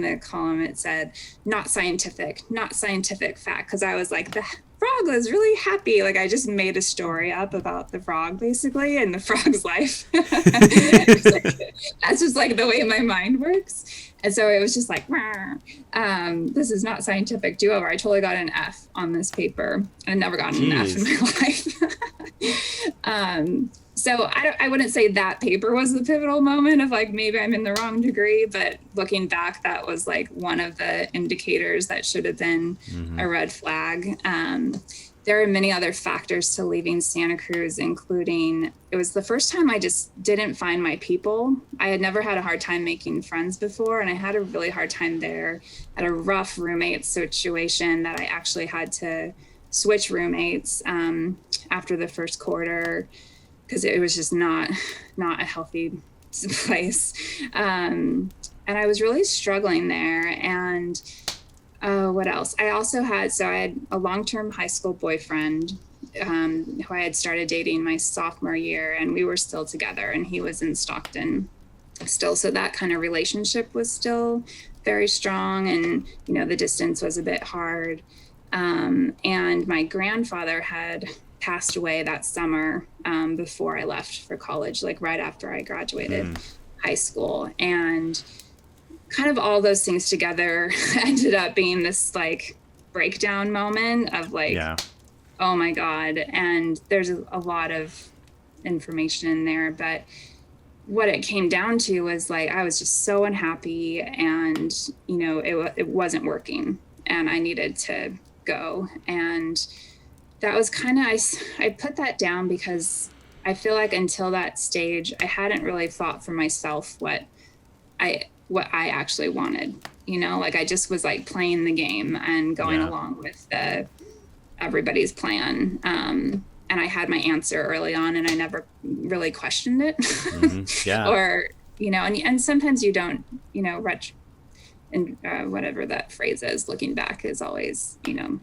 the column, it said, not scientific fact. Cause I was the frog was really happy. I just made a story up about the frog basically and the frog's life. That's just the way my mind works. And so it was just this is not scientific, do over. I totally got an F on this paper. I never gotten an F in my life. So I wouldn't say that paper was the pivotal moment of maybe I'm in the wrong degree, but looking back, that was one of the indicators that should have been a red flag. There are many other factors to leaving Santa Cruz, including it was the first time I just didn't find my people. I had never had a hard time making friends before, and I had a really hard time there. I had a rough roommate situation that I actually had to switch roommates after the first quarter because it was just not a healthy place. And I was really struggling there. And what else? I had a long-term high school boyfriend who I had started dating my sophomore year, and we were still together, and he was in Stockton. still. So that kind of relationship was still very strong, and, you know, the distance was a bit hard. And my grandfather had passed away that summer, before I left for college, like right after I graduated high school. And kind of all those things together ended up being this like breakdown moment of like, oh my God. And there's a lot of information in there, but what it came down to was like, I was just so unhappy, and, you know, it wasn't working, and I needed to go. And that was kind of, I put that down because I feel like until that stage, I hadn't really thought for myself what I actually wanted, you know, like I just was like playing the game and going along with everybody's plan. And I had my answer early on, and I never really questioned it. Or, you know, and sometimes you don't, you know, whatever that phrase is, looking back is always, you know,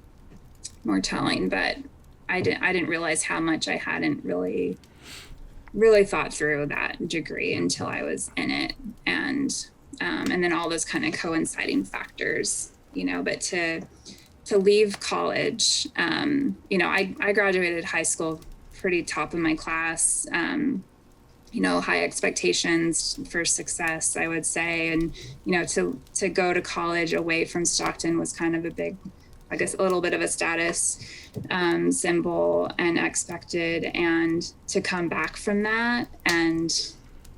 more telling. But I didn't realize how much I hadn't really thought through that degree until I was in it. And then all those kind of coinciding factors, you know, but to leave college, you know, I graduated high school pretty top of my class, you know, high expectations for success, I would say. And, you know, to go to college away from Stockton was kind of a big, I guess, a little bit of a status symbol and expected. And to come back from that, and,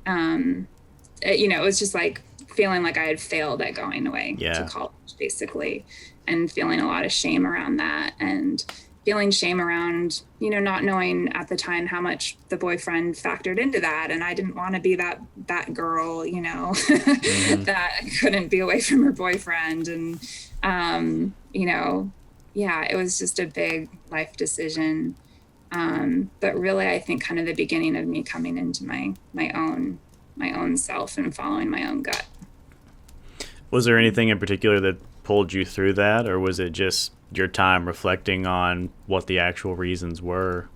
you know, it was just like feeling like I had failed at going away to college, basically, and feeling a lot of shame around that, and feeling shame around, you know, not knowing at the time how much the boyfriend factored into that. And I didn't want to be that girl, you know, that couldn't be away from her boyfriend. And, you know, it was just a big life decision. But really, I think kind of the beginning of me coming into my own self and following my own gut. Was there anything in particular that pulled you through that, or was it just your time reflecting on what the actual reasons were?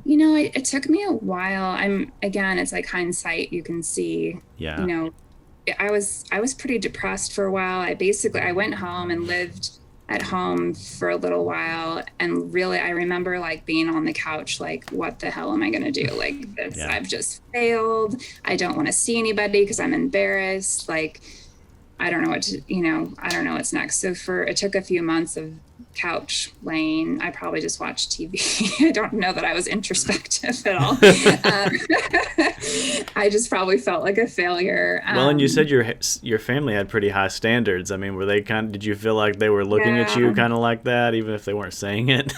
You know, it took me a while. Again, it's like hindsight, you can see, you know, I was pretty depressed for a while. I went home and lived at home for a little while. And really, I remember like being on the couch, like, what the hell am I going to do? Like this, I've just failed. I don't want to see anybody because I'm embarrassed. Like, I don't know I don't know what's next. So it took a few months of couch laying. I probably just watched TV. I don't know that I was introspective at all. I just probably felt like a failure. Well, and you said your family had pretty high standards. I mean, did you feel like they were looking at you kind of like that, even if they weren't saying it?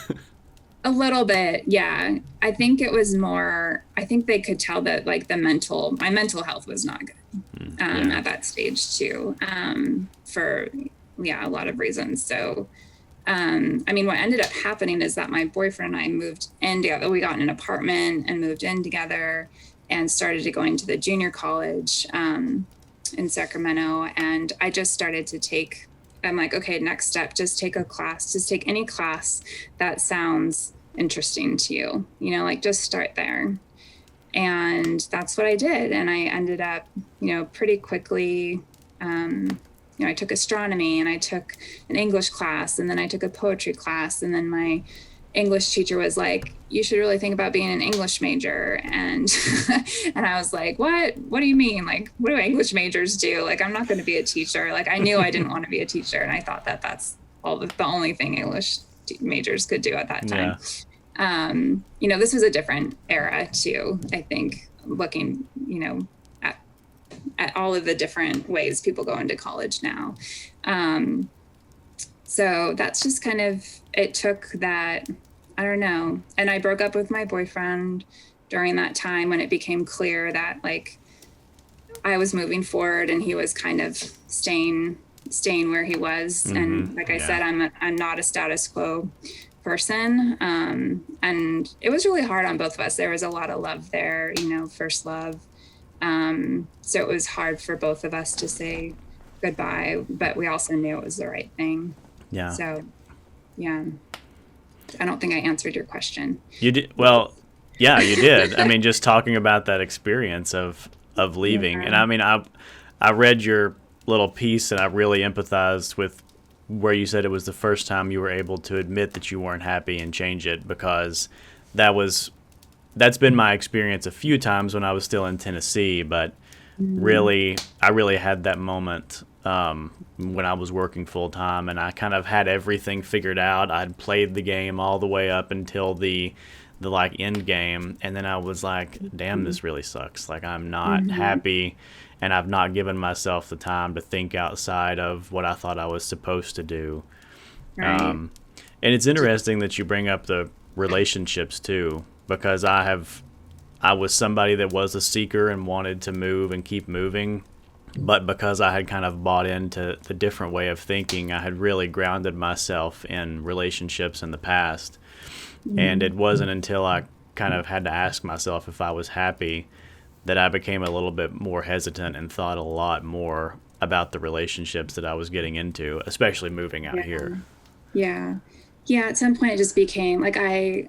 A little bit, yeah. I think it was more, I think they could tell that like my mental health was not good at that stage too, for a lot of reasons. So, I mean, what ended up happening is that my boyfriend and I moved in together. We got in an apartment and moved in together and started to go into the junior college in Sacramento. And I just started to I'm like, okay, next step, just take any class that sounds interesting to you, you know, like just start there. And that's what I did. And I ended up, you know, pretty quickly, you know, I took astronomy and I took an English class, and then I took a poetry class. And then my English teacher was like, you should really think about being an English major. And, and I was like, what do you mean? Like, what do English majors do? Like, I'm not going to be a teacher. Like, I knew I didn't want to be a teacher. And I thought that that's the only thing English majors could do at that time. You know, this was a different era too, I think, looking, you know, at all of the different ways people go into college now. So that's just kind of, it took that, I don't know. And I broke up with my boyfriend during that time when it became clear that like I was moving forward and he was kind of staying where he was. And like I said, I'm not a status quo person. And it was really hard on both of us. There was a lot of love there, you know, first love. So it was hard for both of us to say goodbye, but we also knew it was the right thing. Yeah. So, yeah. I don't think I answered your question. You did. Well, yeah, you did. I mean, just talking about that experience of of leaving. And I mean, I read your little piece and I really empathized with where you said it was the first time you were able to admit that you weren't happy and change it, because that's been my experience a few times when I was still in Tennessee, but really, I really had that moment when I was working full time, and I kind of had everything figured out. I'd played the game all the way up until the like end game, and then I was like, damn, this really sucks. Like, I'm not happy, and I've not given myself the time to think outside of what I thought I was supposed to do. Right. And it's interesting that you bring up the relationships too, because I was somebody that was a seeker and wanted to move and keep moving, but because I had kind of bought into the different way of thinking, I had really grounded myself in relationships in the past. And it wasn't until I kind of had to ask myself if I was happy that I became a little bit more hesitant and thought a lot more about the relationships that I was getting into, especially moving out here. Yeah. At some point it just became like I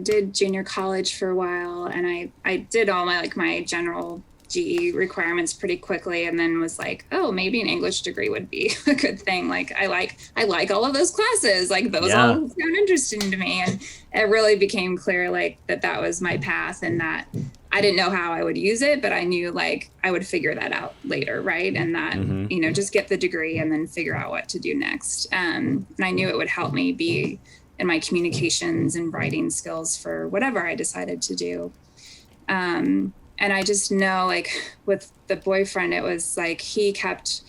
did junior college for a while, and I did all my general GE requirements pretty quickly, and then was like, oh, maybe an English degree would be a good thing. Like I like all of those classes, like those all sound interesting to me. And it really became clear like that was my path, and that I didn't know how I would use it, but I knew like I would figure that out later, right? And that, just get the degree and then figure out what to do next. And I knew it would help me be in my communications and writing skills for whatever I decided to do. And I just know, like, with the boyfriend, it was like he kept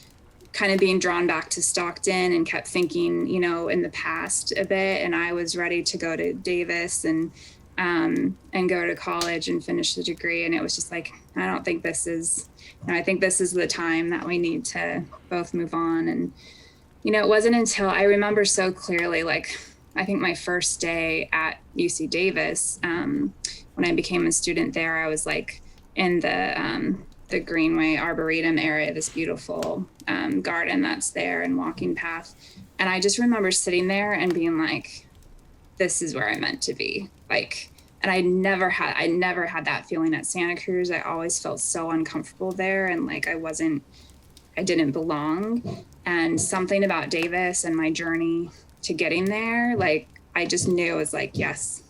kind of being drawn back to Stockton and kept thinking, in the past a bit. And I was ready to go to Davis and go to college and finish the degree. And it was just like, I don't think this is, I think this is the time that we need to both move on. And, it wasn't until I remember so clearly, like, I think my first day at UC Davis, when I became a student there, I was like, in the Greenway Arboretum area, this beautiful garden that's there and walking path. And I just remember sitting there and being like, this is where I meant to be. Like, and I never had that feeling at Santa Cruz. I always felt so uncomfortable there, and like I didn't belong. And something about Davis and my journey to getting there, like I just knew it was like, yes,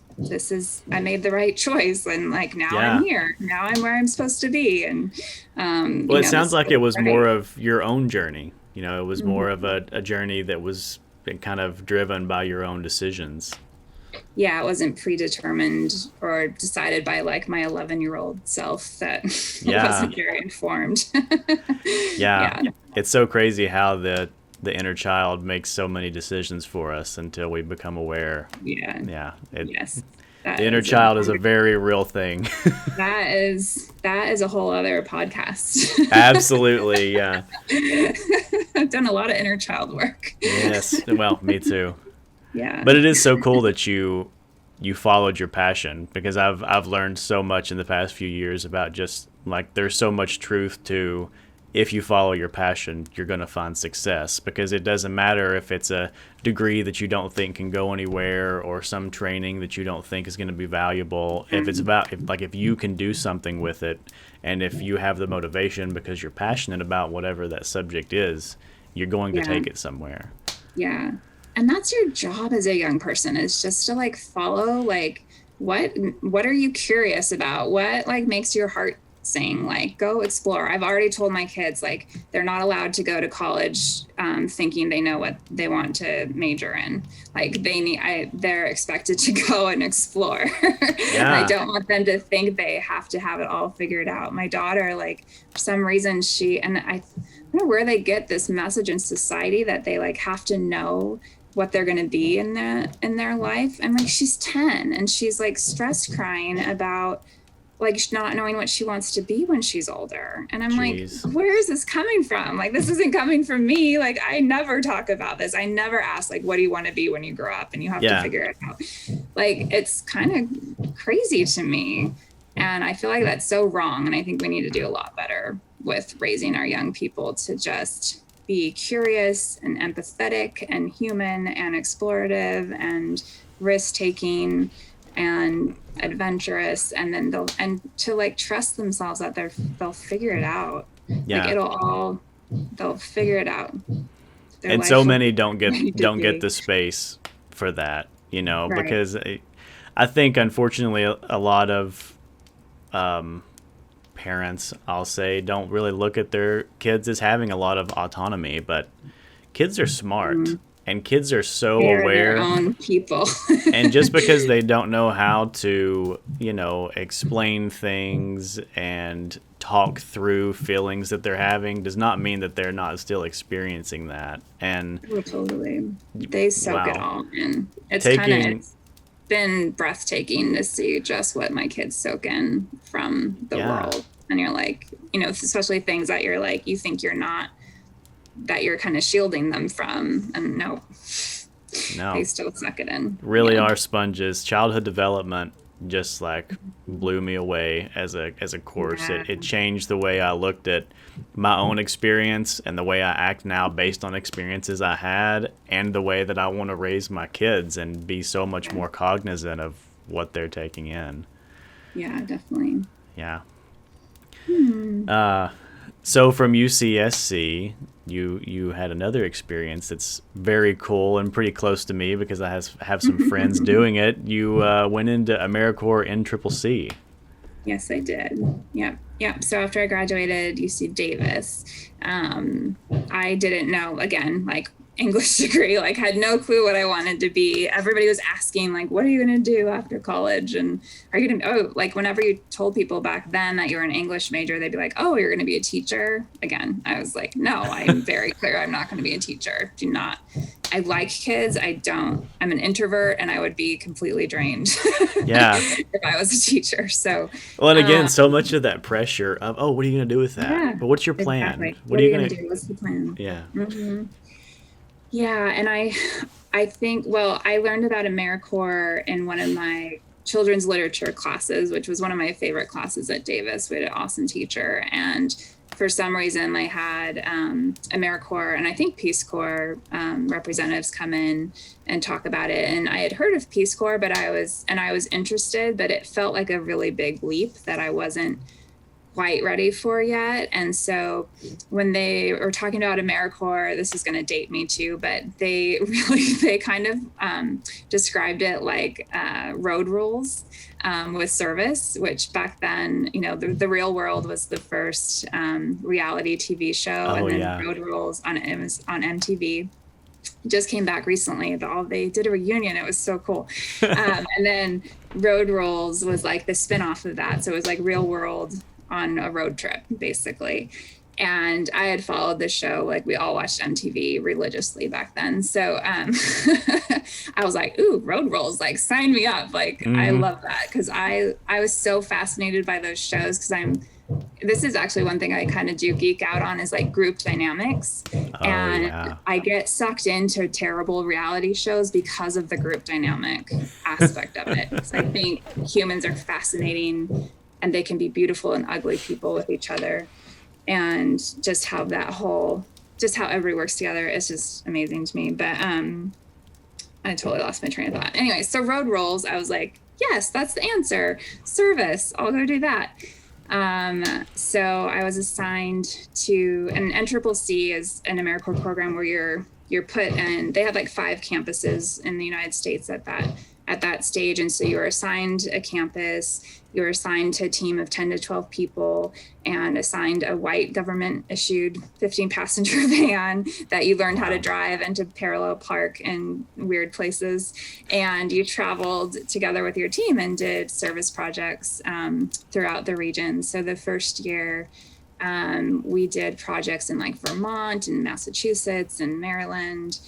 I made the right choice, and like now I'm here. Now I'm where I'm supposed to be. And it sounds like it was more of your own journey. It was more of a journey that was kind of driven by your own decisions. Yeah, it wasn't predetermined or decided by like my 11-year-old self that wasn't very informed. Yeah. It's so crazy how the inner child makes so many decisions for us until we become aware. Yeah. Yes. The inner child is a very real thing. That is a whole other podcast. Absolutely. Yeah. I've done a lot of inner child work. Yes. Well, me too. Yeah. But it is so cool that you followed your passion, because I've learned so much in the past few years about just like there's so much truth to, if you follow your passion, you're going to find success, because it doesn't matter if it's a degree that you don't think can go anywhere or some training that you don't think is going to be valuable. If it's if you can do something with it, and if you have the motivation because you're passionate about whatever that subject is, you're going to take it somewhere. Yeah. And that's your job as a young person, is just to like follow, like, what are you curious about? What like makes your heart sing? Like, go explore. I've already told my kids, like, they're not allowed to go to college thinking they know what they want to major in. Like they're expected to go and explore. And I don't want them to think they have to have it all figured out. My daughter, like, for some reason I don't know where they get this message in society that they like have to know what they're going to be in their life. And like, she's 10 and she's like stress crying about like not knowing what she wants to be when she's older. And I'm like, where is this coming from? Like, this isn't coming from me. Like, I never talk about this. I never ask, like, what do you want to be when you grow up? And you have to figure it out. Like, it's kind of crazy to me. And I feel like that's so wrong. And I think we need to do a lot better with raising our young people to just be curious and empathetic and human and explorative and risk-taking, and adventurous, and then to like trust themselves that they'll figure it out. Yeah. Like they'll figure it out. And so many don't get the space for that, right. Because I think, unfortunately, a lot of parents, I'll say, don't really look at their kids as having a lot of autonomy, but kids are smart. Mm-hmm. And kids are so aware. Their own people. And just because they don't know how to, explain things and talk through feelings that they're having does not mean that they're not still experiencing that. And totally. They soak it all in. It's been breathtaking to see just what my kids soak in from the world. And you're like, especially things that you're like, you think you're not, that you're kind of shielding them from, and no, they still suck it in. Really are sponges. Childhood development just like blew me away as a course. Yeah. It changed the way I looked at my own experience and the way I act now based on experiences I had, and the way that I want to raise my kids and be so much more cognizant of what they're taking in. Yeah, definitely. Yeah. So from UCSC, you had another experience that's very cool and pretty close to me because I have some friends doing it. You went into AmeriCorps NCCC. Yes, I did. Yep. So after I graduated UC Davis, I didn't know, again, like English degree, like had no clue what I wanted to be. Everybody was asking, like, what are you going to do after college? And are you going to, like, whenever you told people back then that you were an English major, they'd be like, oh, you're going to be a teacher. Again, I was like, no, I'm very clear. I'm not going to be a teacher. I like kids. I'm an introvert, and I would be completely drained. Yeah. If I was a teacher. So, well, and again, so much of that pressure of, oh, what are you going to do with that? Yeah, but what's your plan? Exactly. What are you going to do? What's the plan? Yeah. Mm-hmm. Yeah. And I think, well, I learned about AmeriCorps in one of my children's literature classes, which was one of my favorite classes at Davis. We had an awesome teacher. And for some reason, I had AmeriCorps and I think Peace Corps representatives come in and talk about it. And I had heard of Peace Corps, but I was interested, but it felt like a really big leap that I wasn't quite ready for yet. And so when they were talking about AmeriCorps, this is going to date me too, but they kind of described it like road rules with service, which back then, the Real World was the first reality TV show. Oh, and then yeah. Road Rules on MTV. Just came back recently. They did a reunion. It was so cool. And then Road Rules was like the spinoff of that. So it was like Real World on a road trip, basically. And I had followed the show, like we all watched MTV religiously back then. So I was like, ooh, Road Rules, like sign me up. Like, I love that. Because I was so fascinated by those shows because this is actually one thing I kind of do geek out on is like group dynamics. I get sucked into terrible reality shows because of the group dynamic aspect of it. So I think humans are fascinating and they can be beautiful and ugly people with each other. And just how everybody works together is just amazing to me. But I totally lost my train of thought. Anyway, so Road Rules, I was like, yes, that's the answer. Service, I'll go do that. So I was assigned to an NCCC is an AmeriCorps program where you're put in. They have like 5 campuses in the United States at that stage. And so you're assigned a campus, you're assigned to a team of 10 to 12 people and assigned a white government issued 15 passenger van that you learned how to drive and to parallel park in weird places. And you traveled together with your team and did service projects throughout the region. So the first year, we did projects in like Vermont and Massachusetts and Maryland.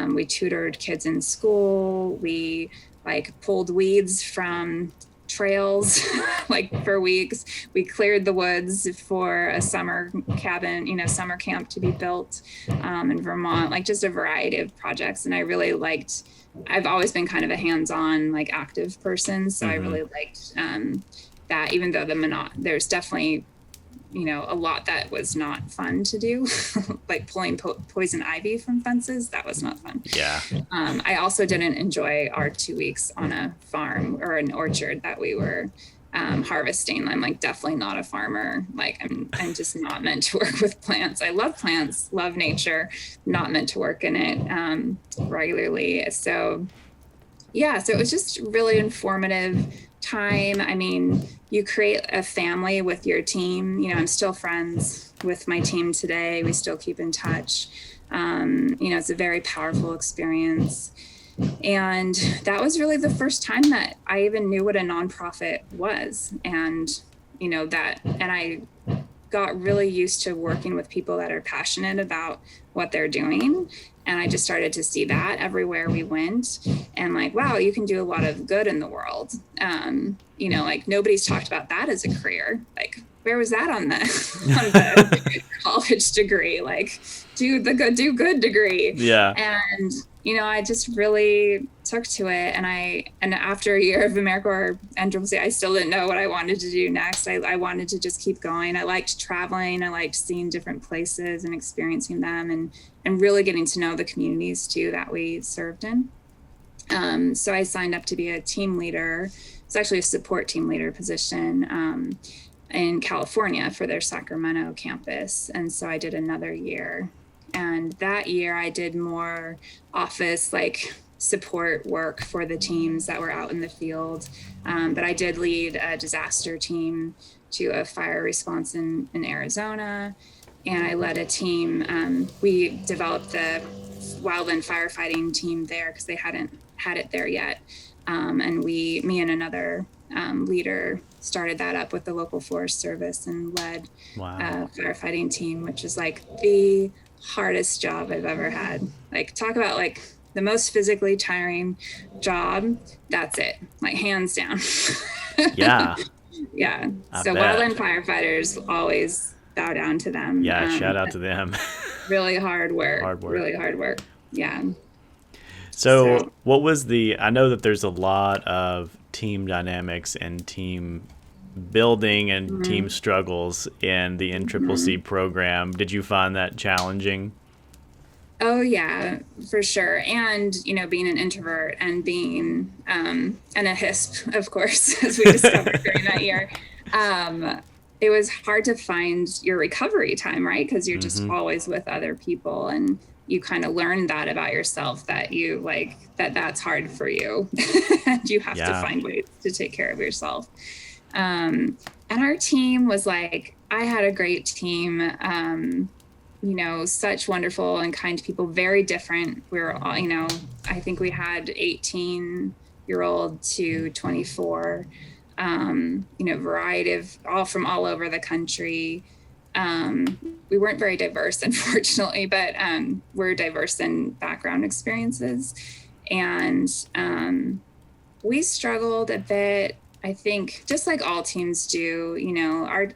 We tutored kids in school. We like pulled weeds from trails like for weeks. We cleared the woods for a summer cabin, summer camp to be built in Vermont, like just a variety of projects. And I really I've always been kind of a hands-on, like active person. So I really liked that, even though there's definitely a lot that was not fun to do, like pulling poison ivy from fences. That was not fun. Yeah. I also didn't enjoy our 2 weeks on a farm or an orchard that we were harvesting. I'm like definitely not a farmer. Like I'm just not meant to work with plants. I love plants, love nature, not meant to work in it regularly. So yeah, so it was just really informative time. I mean, you create a family with your team. I'm still friends with my team today. We still keep in touch. It's a very powerful experience. And that was really the first time that I even knew what a nonprofit was. And, I got really used to working with people that are passionate about what they're doing. And I just started to see that everywhere we went, and like, wow, you can do a lot of good in the world. Like nobody's talked about that as a career. Like, where was that on the college degree? Like, do good degree. Yeah. And I just really took to it. And after a year of AmeriCorps NCCC, I still didn't know what I wanted to do next. I wanted to just keep going. I liked traveling. I liked seeing different places and experiencing them, and really getting to know the communities too that we served in. So I signed up to be a team leader. It's actually a support team leader position in California for their Sacramento campus. And so I did another year. And that year I did more office, like support work for the teams that were out in the field. But I did lead a disaster team to a fire response in Arizona. And I led a team. We developed the wildland firefighting team there because they hadn't had it there yet. And me and another leader started that up with the local Forest Service and led a firefighting team, which is like the hardest job I've ever had. Like, talk about like the most physically tiring job. That's it, like hands down. Yeah. Yeah. I So bet. wildland firefighters always bow down to them. Yeah. Shout out to them. Really hard work. Really hard work. Yeah. So what was I know that there's a lot of team dynamics and team building and team struggles in the NCCC program. Did you find that challenging? Oh yeah, for sure. And, being an introvert and being, and a HISP, of course, as we discovered during that year, it was hard to find your recovery time, right? Because you're just always with other people, and you kind of learn that about yourself, that you like, that's hard for you. And you have to find ways to take care of yourself. And our team was like, I had a great team, such wonderful and kind people, very different. We were all, I think we had 18-year-old to 24, variety of from all over the country. We weren't very diverse, unfortunately, but we're diverse in background experiences. And we struggled a bit, I think, just like all teams do.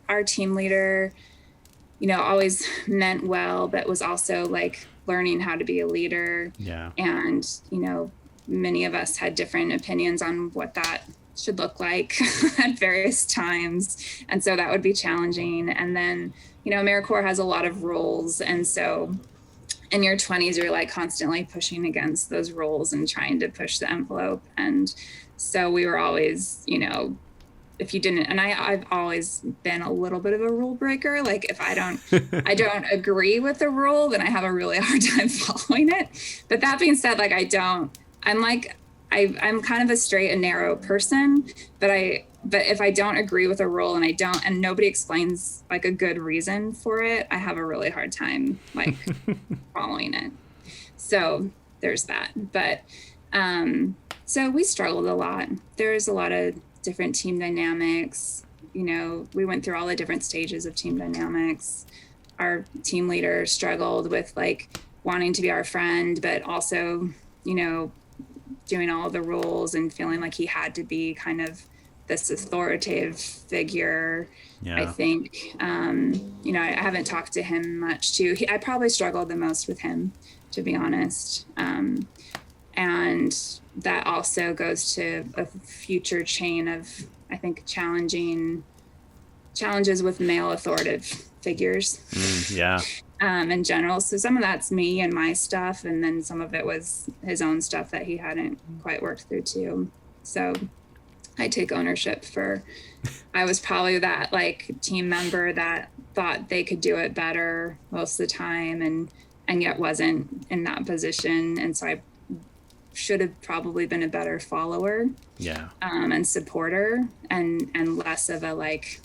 Our team leader, always meant well, but was also like learning how to be a leader. Yeah. And, many of us had different opinions on what that should look like at various times. And so that would be challenging. And then, AmeriCorps has a lot of rules. And so in your 20s, you're like constantly pushing against those rules and trying to push the envelope. And so we were always, if you didn't, and I've always been a little bit of a rule breaker. Like if I don't agree with the rule, then I have a really hard time following it. But that being said, like I'm kind of a straight and narrow person, but if I don't agree with a rule and nobody explains like a good reason for it, I have a really hard time like following it. So there's that. But so we struggled a lot. There's a lot of different team dynamics. We went through all the different stages of team dynamics. Our team leader struggled with like wanting to be our friend, but also, doing all the rules and feeling like he had to be kind of this authoritative figure. Yeah. I think, I haven't talked to him much too. I probably struggled the most with him, to be honest. And that also goes to a future chain of, I think, challenging challenges with male authoritative figures. Yeah. In general. So some of that's me and my stuff, and then some of it was his own stuff that he hadn't quite worked through too. So I take ownership for, I was probably that like team member that thought they could do it better most of the time and yet wasn't in that position. And so I should have probably been a better follower. Yeah. And supporter and less of a like,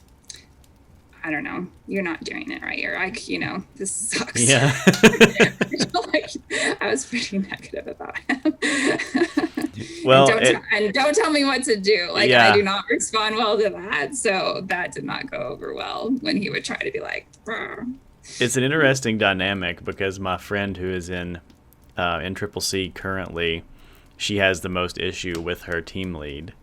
I don't know, you're not doing it right. You're like, this sucks. Yeah. Like, I was pretty negative about him. Well, don't tell me what to do. Like, yeah. I do not respond well to that. So that did not go over well when he would try to be like, "Brr." It's an interesting dynamic because my friend who is in NCCC currently, she has the most issue with her team lead.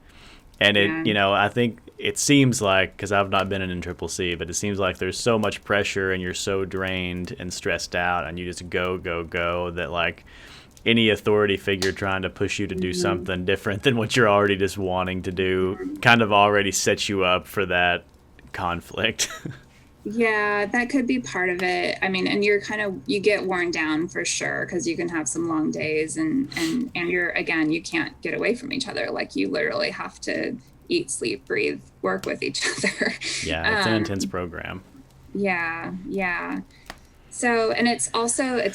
And I think it seems like, because I've not been in NCCC, but it seems like there's so much pressure and you're so drained and stressed out and you just go that like any authority figure trying to push you to do something different than what you're already just wanting to do kind of already sets you up for that conflict. Yeah, that could be part of it. I mean, and you get worn down for sure, because you can have some long days and you can't get away from each other. Like you literally have to eat, sleep, breathe, work with each other. Yeah, it's an intense program. Yeah. So, and it's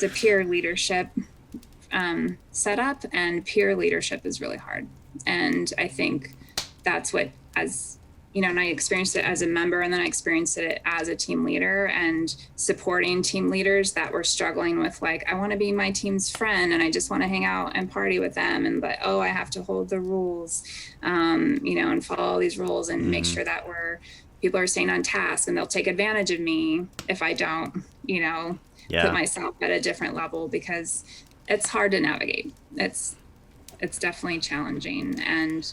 a peer leadership setup, and peer leadership is really hard. And I think that's what, and I experienced it as a member, and then I experienced it as a team leader, and supporting team leaders that were struggling with like, I want to be my team's friend and I just want to hang out and party with them. And but, I have to hold the rules, and follow all these rules and make sure that people are staying on task, and they'll take advantage of me if I don't, put myself at a different level, because it's hard to navigate. It's definitely challenging. And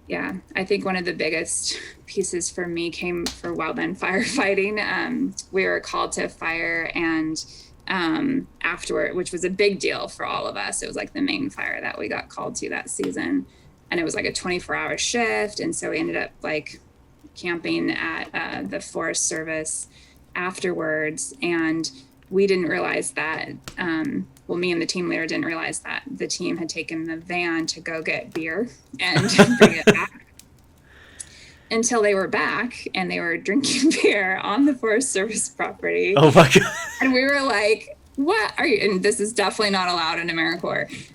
yeah, I think one of the biggest pieces for me came for wildland firefighting. We were called to fire, and afterward, which was a big deal for all of us. It was like the main fire that we got called to that season. And it was like a 24-hour shift. And so we ended up like camping at the Forest Service afterwards. And we didn't realize that, me and the team leader didn't realize that the team had taken the van to go get beer and bring it back until they were back, and they were drinking beer on the Forest Service property. Oh my God. And we were like, what are you? And this is definitely not allowed in AmeriCorps.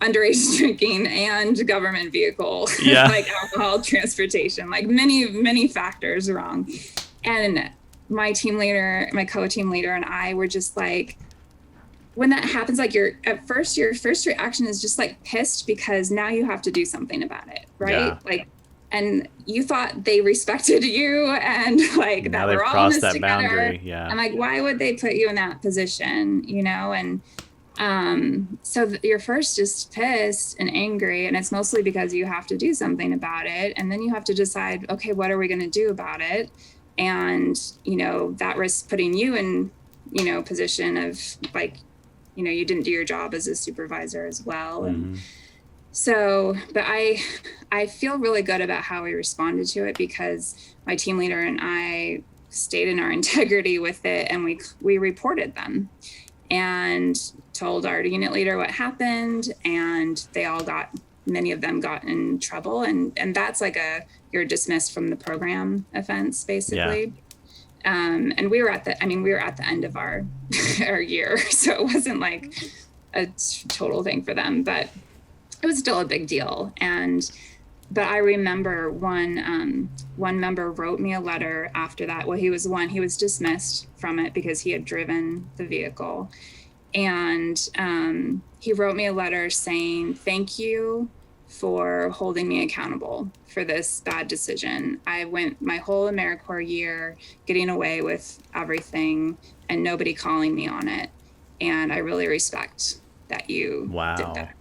Underage drinking and government vehicle, like alcohol transportation, like many, many factors wrong. And my team leader, my co-team leader, and I were just like, when that happens, like your first reaction is just like pissed, because now you have to do something about it, right? Yeah. Like, and you thought they respected you, and like now that we're all in this that together. Boundary. Yeah. And like, why would they put you in that position, And so you're first just pissed and angry, and it's mostly because you have to do something about it, and then you have to decide, okay, what are we going to do about it? And that risks putting you in position of like, you didn't do your job as a supervisor as well. And so, but I feel really good about how we responded to it, because my team leader and I stayed in our integrity with it, and we reported them and told our unit leader what happened, and many of them got in trouble, and that's like you're dismissed from the program offense, basically. And we were at the end of our year, so it wasn't like a total thing for them, but it was still a big deal. But I remember one member wrote me a letter after that. Well, he was dismissed from it because he had driven the vehicle. And he wrote me a letter saying, thank you for holding me accountable for this bad decision. I went my whole AmeriCorps year getting away with everything and nobody calling me on it. And I really respect that you did that.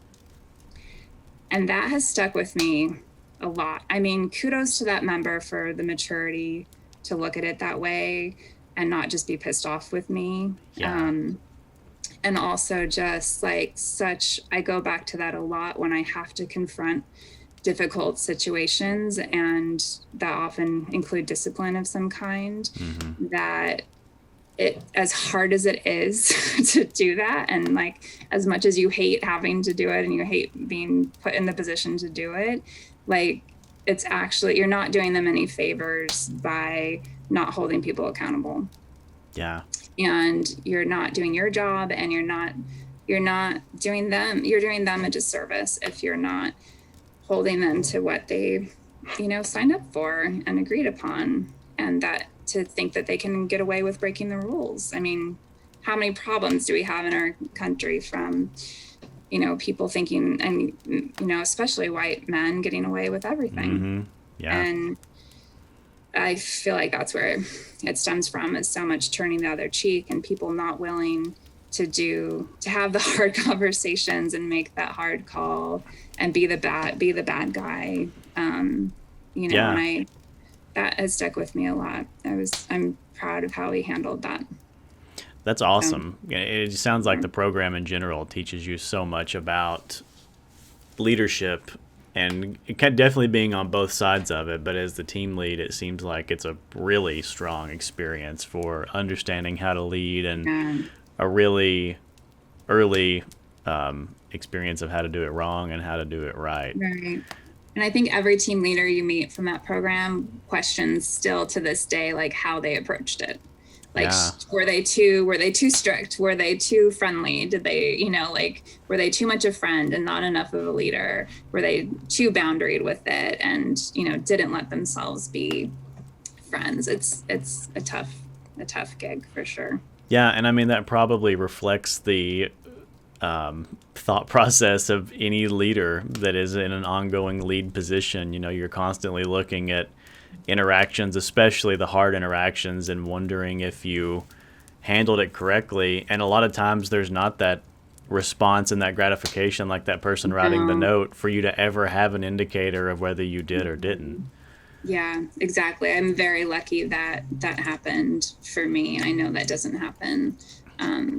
And that has stuck with me a lot. I mean, kudos to that member for the maturity to look at it that way and not just be pissed off with me. Yeah. And also just like I go back to that a lot when I have to confront difficult situations, and that often include discipline of some kind, that it, as hard as it is to do that, and like as much as you hate having to do it and you hate being put in the position to do it, like it's actually, you're not doing them any favors by not holding people accountable. Yeah. And you're not doing your job, and you're not doing them, you're doing them a disservice if you're not holding them to what they, signed up for and agreed upon, and that to think that they can get away with breaking the rules. I mean, how many problems do we have in our country from, people thinking, and, especially white men getting away with everything. Yeah. And I feel like that's where it stems from, is so much turning the other cheek and people not willing to have the hard conversations and make that hard call and be the bad guy. And that has stuck with me a lot. I'm proud of how he handled that. That's awesome. It sounds like the program in general teaches you so much about leadership, and it can definitely being on both sides of it. But as the team lead, it seems like it's a really strong experience for understanding how to lead, and a really early experience of how to do it wrong and how to do it right. Right. And I think every team leader you meet from that program questions still to this day, like how they approached it. Like, were they too strict? Were they too friendly? Did they, were they too much a friend and not enough of a leader? Were they too boundaried with it and, didn't let themselves be friends? It's a tough gig for sure. Yeah. And I mean, that probably reflects the thought process of any leader that is in an ongoing lead position. You're constantly looking at interactions, especially the hard interactions, and wondering if you handled it correctly. And a lot of times there's not that response and that gratification, like that person writing the note, for you to ever have an indicator of whether you did or didn't. Yeah, exactly. I'm very lucky that happened for me. I know that doesn't happen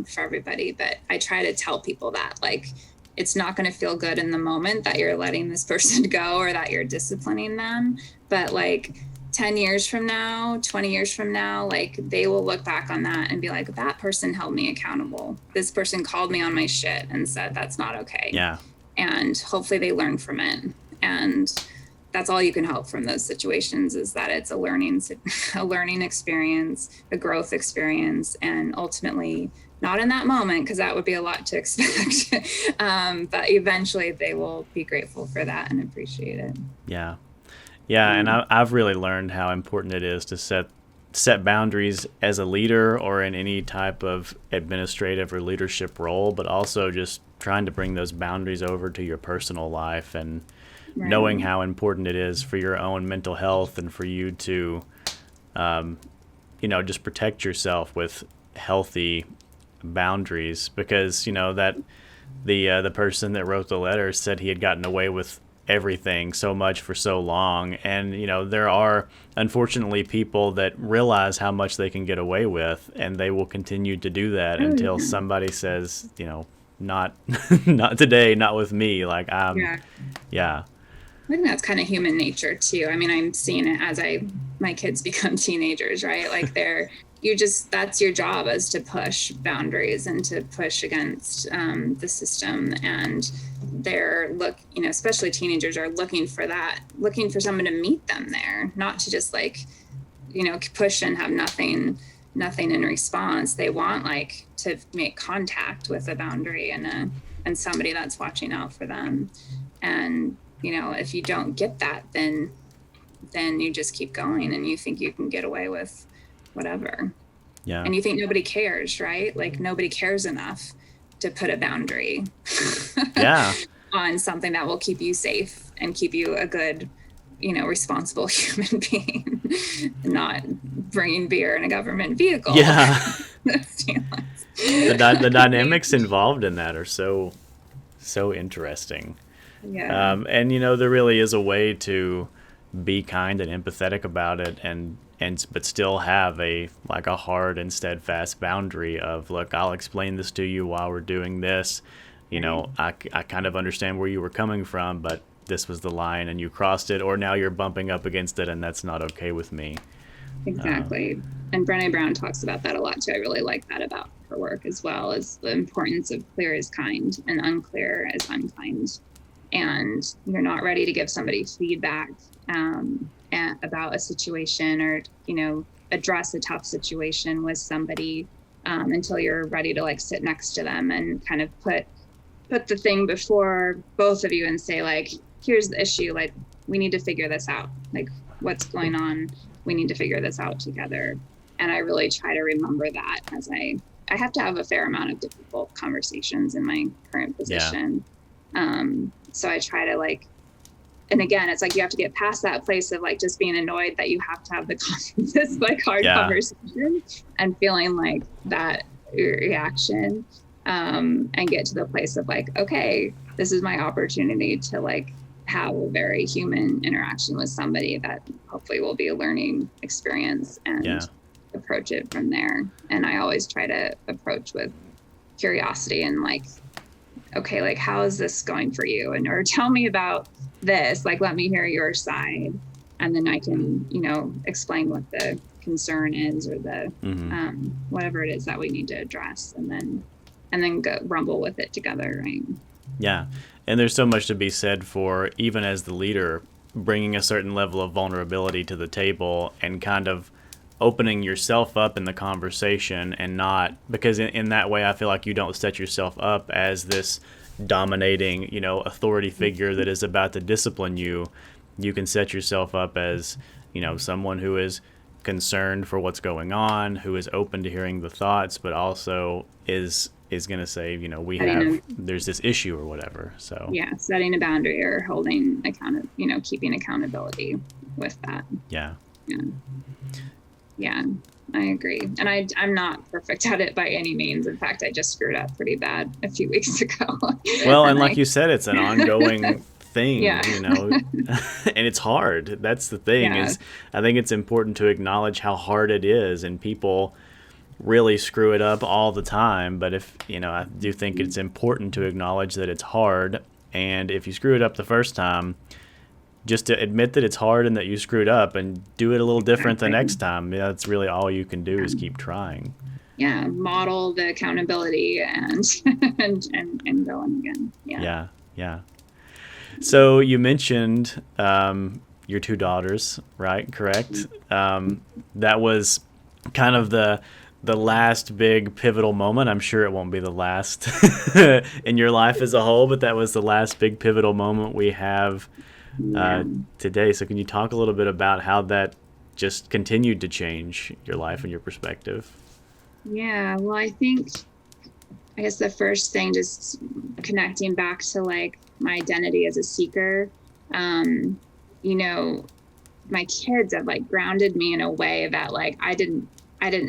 for everybody, but I try to tell people that, like, it's not going to feel good in the moment that you're letting this person go or that you're disciplining them. But like 10 years from now, 20 years from now, like they will look back on that and be like, that person held me accountable. This person called me on my shit and said, that's not okay. Yeah. And hopefully they learn from it. And that's all you can hope from those situations, is that it's a learning experience, a growth experience, and ultimately not in that moment, because that would be a lot to expect. But eventually they will be grateful for that and appreciate it. Yeah. Yeah. And I've really learned how important it is to set boundaries as a leader or in any type of administrative or leadership role, but also just trying to bring those boundaries over to your personal life, and knowing how important it is for your own mental health and for you to, just protect yourself with healthy boundaries. Because that the person that wrote the letter said he had gotten away with everything so much for so long, and there are unfortunately people that realize how much they can get away with, and they will continue to do that until somebody says, not not today, not with me. Like, yeah. I think that's kind of human nature too. I mean, I'm seeing it as my kids become teenagers, right? Like that's your job, is to push boundaries and to push against the system. And especially teenagers are looking for someone to meet them there, not to just push and have nothing in response. They want to make contact with a boundary and somebody that's watching out for them. And if you don't get that, then you just keep going and you think you can get away with whatever. Yeah. And you think nobody cares, right? Like, nobody cares enough to put a boundary on something that will keep you safe and keep you a good, responsible human being, not bringing beer in a government vehicle. Yeah. The dynamics involved in that are so interesting. Yeah. And there really is a way to be kind and empathetic about it, but still have a hard and steadfast boundary of, look, I'll explain this to you while we're doing this. I kind of understand where you were coming from, but this was the line and you crossed it, or now you're bumping up against it and that's not okay with me. Exactly. And Brené Brown talks about that a lot too. I really like that about her work as well, as the importance of clear is kind and unclear is unkind. And you're not ready to give somebody feedback about a situation, or, address a tough situation with somebody until you're ready to like sit next to them and kind of put the thing before both of you and say, like, here's the issue. Like, we need to figure this out. Like, what's going on? We need to figure this out together. And I really try to remember that as I have to have a fair amount of difficult conversations in my current position. So I try to like, and again, it's like you have to get past that place of like just being annoyed that you have to have this like hard conversation and feeling like that reaction, and get to the place of like, okay, this is my opportunity to like have a very human interaction with somebody that hopefully will be a learning experience, and approach it from there. And I always try to approach with curiosity and like, okay, like, how is this going for you? And, or tell me about this, like, let me hear your side. And then I can, explain what the concern is, or the, whatever it is that we need to address, and then go rumble with it together. Right. Yeah. And there's so much to be said for, even as the leader, bringing a certain level of vulnerability to the table and kind of opening yourself up in the conversation, and not, because in that way I feel like you don't set yourself up as this dominating, authority figure that is about to discipline you. You can set yourself up as, someone who is concerned for what's going on, who is open to hearing the thoughts, but also is going to say, there's this issue or whatever. So yeah, setting a boundary or holding keeping accountability with that. Yeah. Yeah, I agree. And I'm not perfect at it by any means. In fact, I just screwed up pretty bad a few weeks ago. Well, and like you said, it's an ongoing thing, and it's hard. That's the thing, is I think it's important to acknowledge how hard it is, and people really screw it up all the time. But if, I do think it's important to acknowledge that it's hard. And if you screw it up the first time, just to admit that it's hard and that you screwed up, and do it a little different the next time. That's really all you can do, is keep trying. Yeah, model the accountability and and go on again. Yeah. So you mentioned your two daughters, right? Correct. That was kind of the last big pivotal moment. I'm sure it won't be the last in your life as a whole, but that was the last big pivotal moment we have today. So can you talk a little bit about how that just continued to change your life and your perspective? Yeah, well, I guess the first thing, just connecting back to like my identity as a seeker, my kids have like grounded me in a way that like I didn't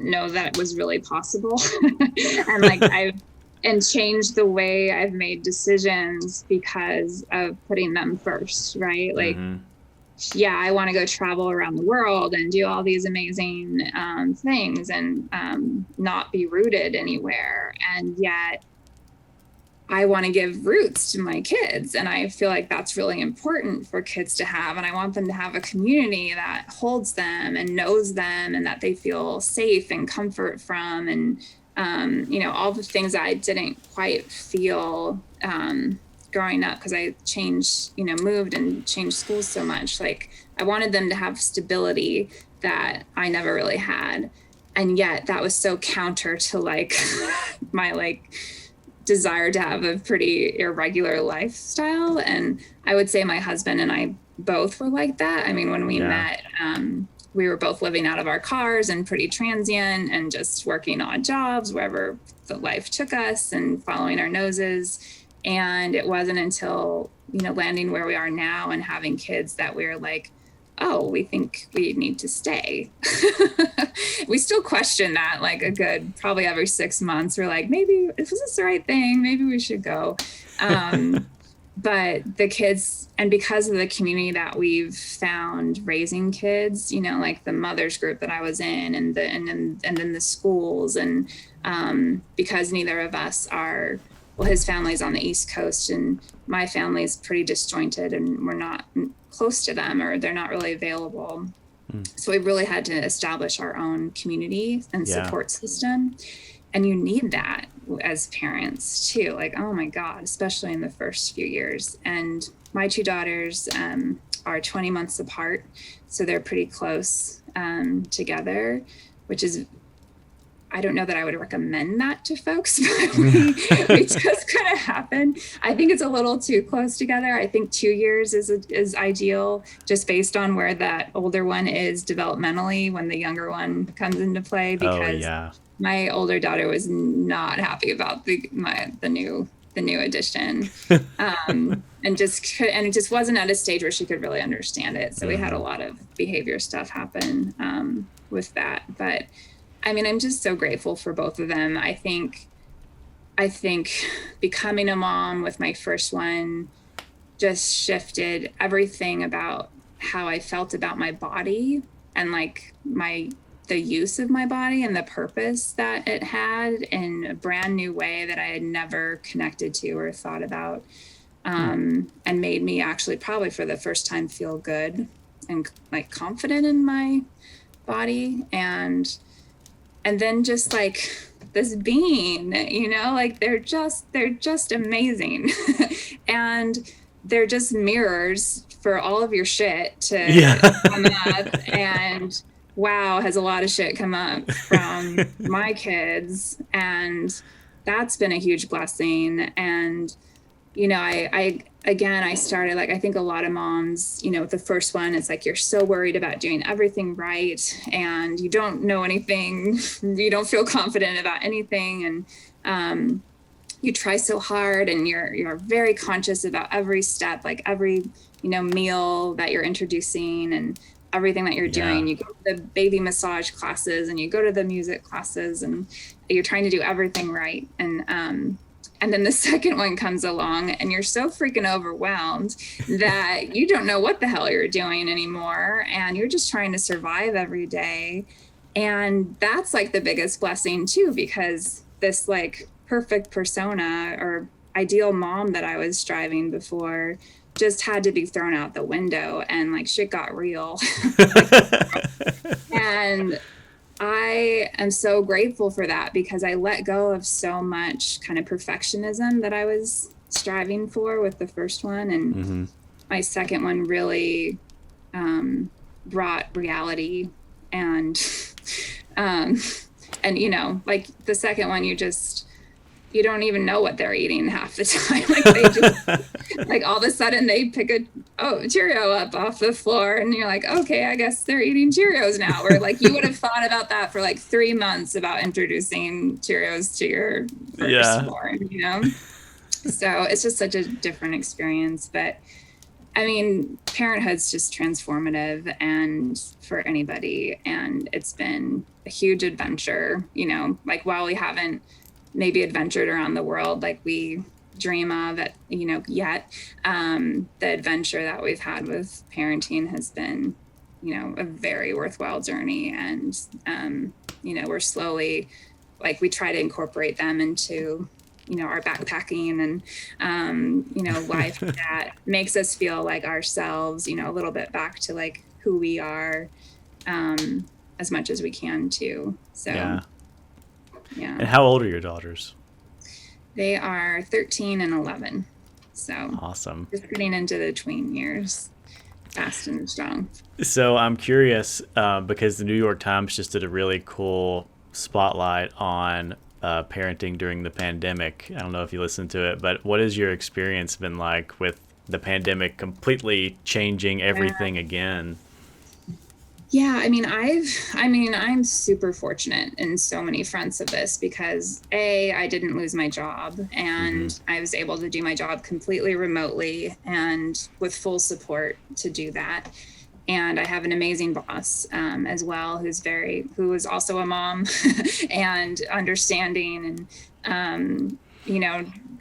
know that it was really possible. And like and changed the way I've made decisions because of putting them first, right? Like, I want to go travel around the world and do all these amazing things, and not be rooted anywhere. And yet I want to give roots to my kids. And I feel like that's really important for kids to have. And I want them to have a community that holds them and knows them, and that they feel safe and comfort from. And all the things that I didn't quite feel growing up, because I changed, moved and changed schools so much. Like, I wanted them to have stability that I never really had. And yet that was so counter to like my like desire to have a pretty irregular lifestyle. And I would say my husband and I both were like that. I mean, when we met, we were both living out of our cars and pretty transient and just working odd jobs wherever the life took us and following our noses. And it wasn't until, landing where we are now and having kids that we were like, oh, we think we need to stay. We still question that like probably every 6 months. We're like, maybe, is this the right thing? Maybe we should go. But the kids, and because of the community that we've found raising kids, like the mothers group that I was in, and then the schools, and because neither of us are well, his family's on the East Coast and my family's pretty disjointed and we're not close to them, or they're not really available. So we really had to establish our own community and support system. And you need that as parents too. Like, oh my God, especially in the first few years. And my two daughters are 20 months apart. So they're pretty close together, which is, I don't know that I would recommend that to folks, but we just kind of happened. I think it's a little too close together. I think 2 years is ideal, just based on where that older one is developmentally when the younger one comes into play, because my older daughter was not happy about the new addition. And it just wasn't at a stage where she could really understand it. So we had a lot of behavior stuff happen with that. But I mean, I'm just so grateful for both of them. I think becoming a mom with my first one just shifted everything about how I felt about my body and like the use of my body and the purpose that it had in a brand new way that I had never connected to or thought about, and made me actually probably for the first time feel good and like confident in my body. And then just like this being, like they're just amazing. And they're just mirrors for all of your shit to come up. And wow, has a lot of shit come up from my kids. And that's been a huge blessing. And, I started, like, I think a lot of moms, with the first one, it's like, you're so worried about doing everything right. And you don't know anything. You don't feel confident about anything. And, you try so hard and you're very conscious about every step, like every, meal that you're introducing and everything that you're doing. You go to the baby massage classes and you go to the music classes and you're trying to do everything right. And then the second one comes along and you're so freaking overwhelmed that you don't know what the hell you're doing anymore. And you're just trying to survive every day. And that's like the biggest blessing too, because this like perfect persona or ideal mom that I was striving before just had to be thrown out the window, and like shit got real. And I am so grateful for that, because I let go of so much kind of perfectionism that I was striving for with the first one. And my second one really brought reality and like the second one, you don't even know what they're eating half the time. Like they just, like all of a sudden they pick a Cheerio up off the floor and you're like, okay, I guess they're eating Cheerios now. Or like you would have thought about that for like 3 months about introducing Cheerios to your firstborn, So it's just such a different experience. But I mean, parenthood's just transformative and for anybody. And it's been a huge adventure, like while we haven't maybe adventured around the world like we dream of it, yet. The adventure that we've had with parenting has been, a very worthwhile journey. And, we're slowly, like we try to incorporate them into, our backpacking and, life that makes us feel like ourselves, a little bit back to like who we are, as much as we can too. So. Yeah. And how old are your daughters? They are 13 and 11. So awesome. Just getting into the tween years, fast and strong. So I'm curious because the New York Times just did a really cool spotlight on parenting during the pandemic. I don't know if you listened to it, but what has your experience been like with the pandemic completely changing everything again? Yeah, I mean, I'm super fortunate in so many fronts of this because I didn't lose my job and I was able to do my job completely remotely and with full support to do that. And I have an amazing boss as well, who is also a mom and understanding and,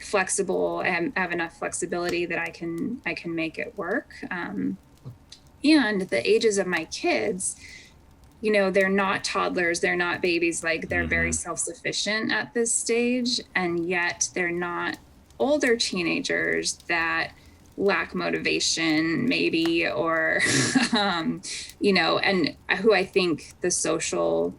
flexible and have enough flexibility that I can make it work. And the ages of my kids, they're not toddlers, they're not babies, like they're very self-sufficient at this stage, and yet they're not older teenagers that lack motivation maybe, or and who I think the social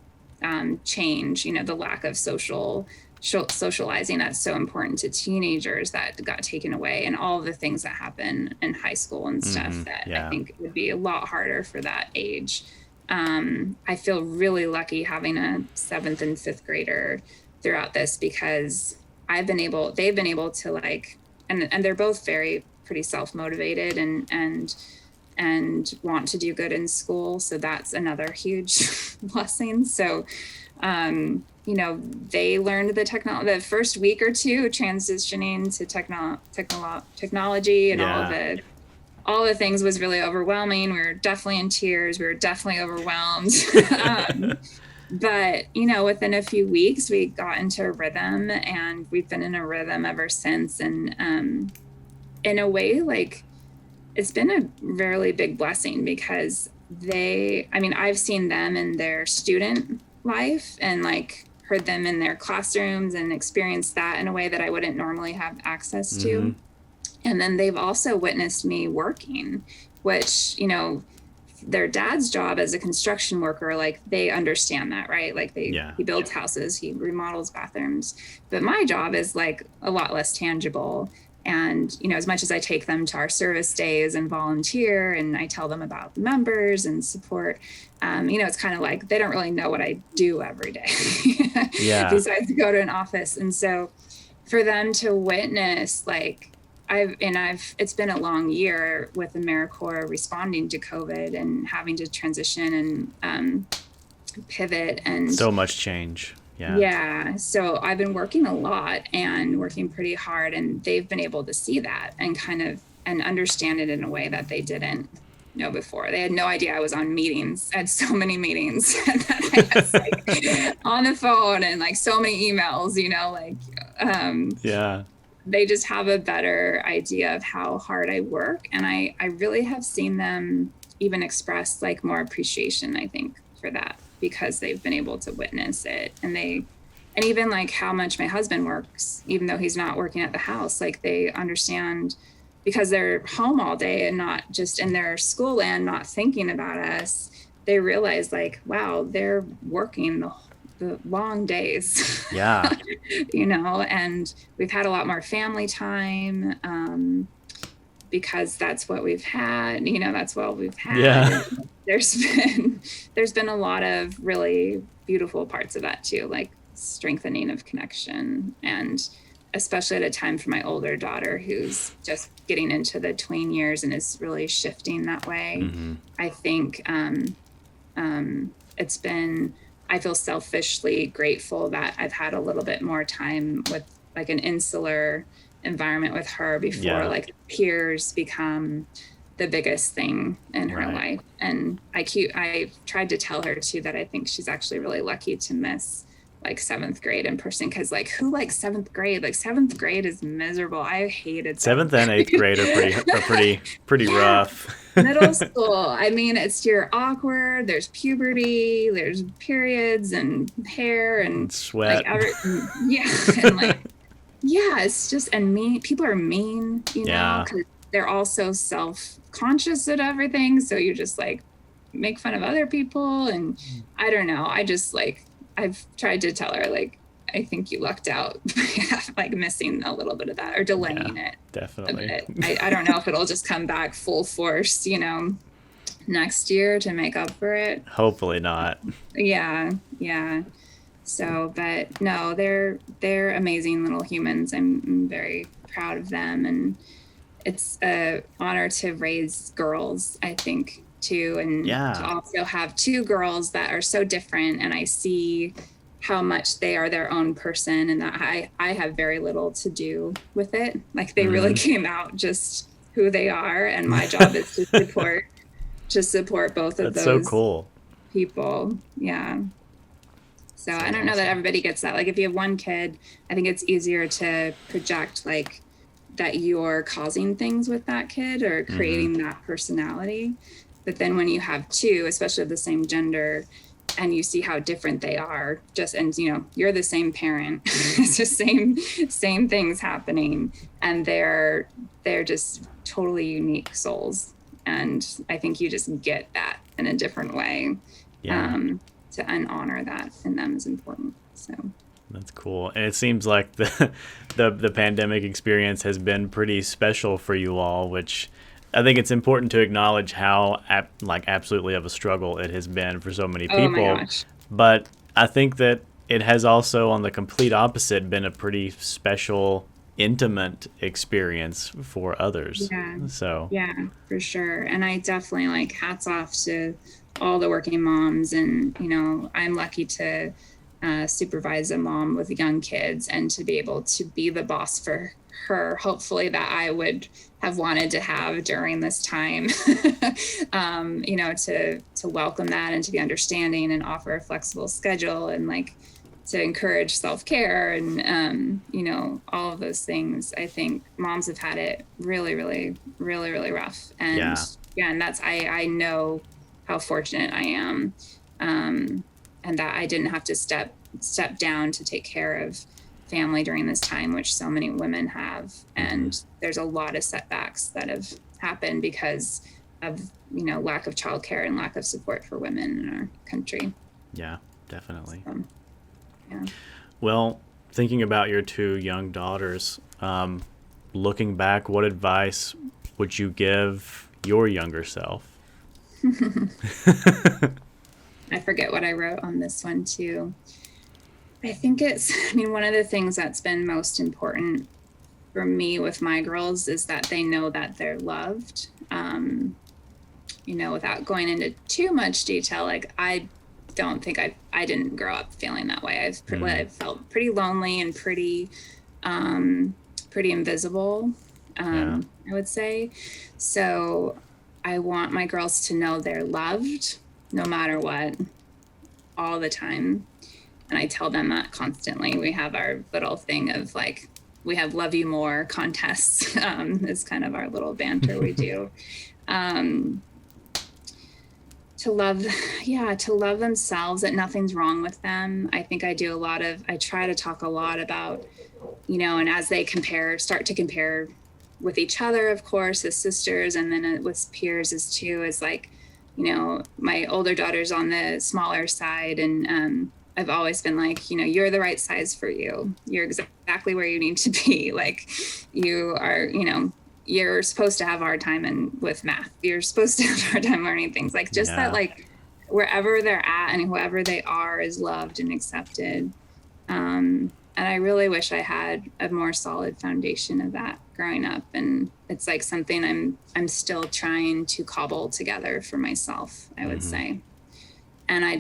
change, the lack of socializing that's so important to teenagers that got taken away, and all the things that happen in high school and stuff that I think would be a lot harder for that age. I feel really lucky having a 7th and 5th grader throughout this, because they've been able to like, and they're both pretty self-motivated and want to do good in school. So that's another huge blessing. So, they learned the first week or two transitioning to technology and all the things was really overwhelming. We were definitely in tears. We were definitely overwhelmed. But, within a few weeks, we got into a rhythm, and we've been in a rhythm ever since. And in a way, like, it's been a really big blessing, because I've seen them in their student life and like heard them in their classrooms and experienced that in a way that I wouldn't normally have access to. And then they've also witnessed me working, which, their dad's job as a construction worker, like they understand that, right? Like he builds houses, he remodels bathrooms, but my job is like a lot less tangible. And, as much as I take them to our service days and volunteer, and I tell them about members and support, it's kind of like they don't really know what I do every day besides go to an office. And so for them to witness, like, it's been a long year with AmeriCorps responding to COVID and having to transition and pivot, and so much change. Yeah. So I've been working a lot and working pretty hard, and they've been able to see that and and understand it in a way that they didn't know before. They had no idea I was on meetings. I had so many meetings that I was like on the phone, and like so many emails, they just have a better idea of how hard I work. And I really have seen them even express like more appreciation, I think, for that, because they've been able to witness it. And even like how much my husband works, even though he's not working at the house, like they understand, because they're home all day and not just in their school land, not thinking about us. They realize like, wow, they're working the long days. And we've had a lot more family time, because that's what we've had, that's what we've had. There's been a lot of really beautiful parts of that too, like strengthening of connection, and especially at a time for my older daughter who's just getting into the tween years and is really shifting that way. I think I feel selfishly grateful that I've had a little bit more time with like an insular environment with her before like peers become the biggest thing in her life. And I tried to tell her too that I think she's actually really lucky to miss like 7th grade in person, because like who likes 7th grade? Like 7th grade is miserable. I hated 7th and 8th grade are pretty rough. Middle school, I mean, you're awkward. There's puberty, there's periods and hair and sweat. Like, and like it's just, and people are mean, because they're all so self-conscious at everything. So you just like make fun of other people, and I don't know. I just like, I've tried to tell her, like, I think you lucked out, like missing a little bit of that or delaying it. Definitely. A bit. I don't know if it'll just come back full force, next year to make up for it. Hopefully not. Yeah. So, but no, they're amazing little humans. I'm very proud of them, and it's an honor to raise girls, I think, too, and to also have 2 girls that are so different, and I see how much they are their own person, and that I have very little to do with it. Like they really came out just who they are, and my job is to support both of those. That's so cool. People. Yeah. So I don't know that everybody gets that. Like if you have one kid, I think it's easier to project like that you're causing things with that kid or creating that personality. But then when you have 2, especially of the same gender, and you see how different they are, and you're the same parent. It's the same things happening, and they're just totally unique souls. And I think you just get that in a different way. To honor that in them is important. So that's cool. And it seems like the pandemic experience has been pretty special for you all, which I think it's important to acknowledge how absolutely of a struggle it has been for so many people. Oh my gosh. But I think that it has also, on the complete opposite, been a pretty special, intimate experience for others. Yeah, for sure. And I definitely hats off to all the working moms. And, I'm lucky to supervise a mom with young kids and to be able to be the boss for her, hopefully, that I would have wanted to have during this time, to welcome that and to be understanding and offer a flexible schedule and to encourage self-care and, all of those things. I think moms have had it really, really, really, really rough. And and that's, I know how fortunate I am. And that I didn't have to step down to take care of family during this time, which so many women have. And there's a lot of setbacks that have happened because of, lack of childcare and lack of support for women in our country. Yeah, definitely. Yeah. Well, thinking about your two young daughters, looking back, what advice would you give your younger self? I forget what I wrote on this one too. I think one of the things that's been most important for me with my girls is that they know that they're loved. Without going into too much detail, I don't think I didn't grow up feeling that way. I felt pretty lonely and pretty invisible, I would say. So I want my girls to know they're loved no matter what, all the time. And I tell them that constantly. We have our little thing of we have love you more contests. It's kind of our little banter we do. To love themselves, that nothing's wrong with them. I think I try to talk a lot about, and as they start to compare with each other, of course, as sisters, and then with peers as too, as my older daughter's on the smaller side, and I've always been you're the right size for you. You're exactly where you need to be. You are, you're supposed to have a hard time with math. You're supposed to have a hard time learning things. That wherever they're at and whoever they are is loved and accepted. And I really wish I had a more solid foundation of that growing up. And it's something I'm still trying to cobble together for myself, I would say. And I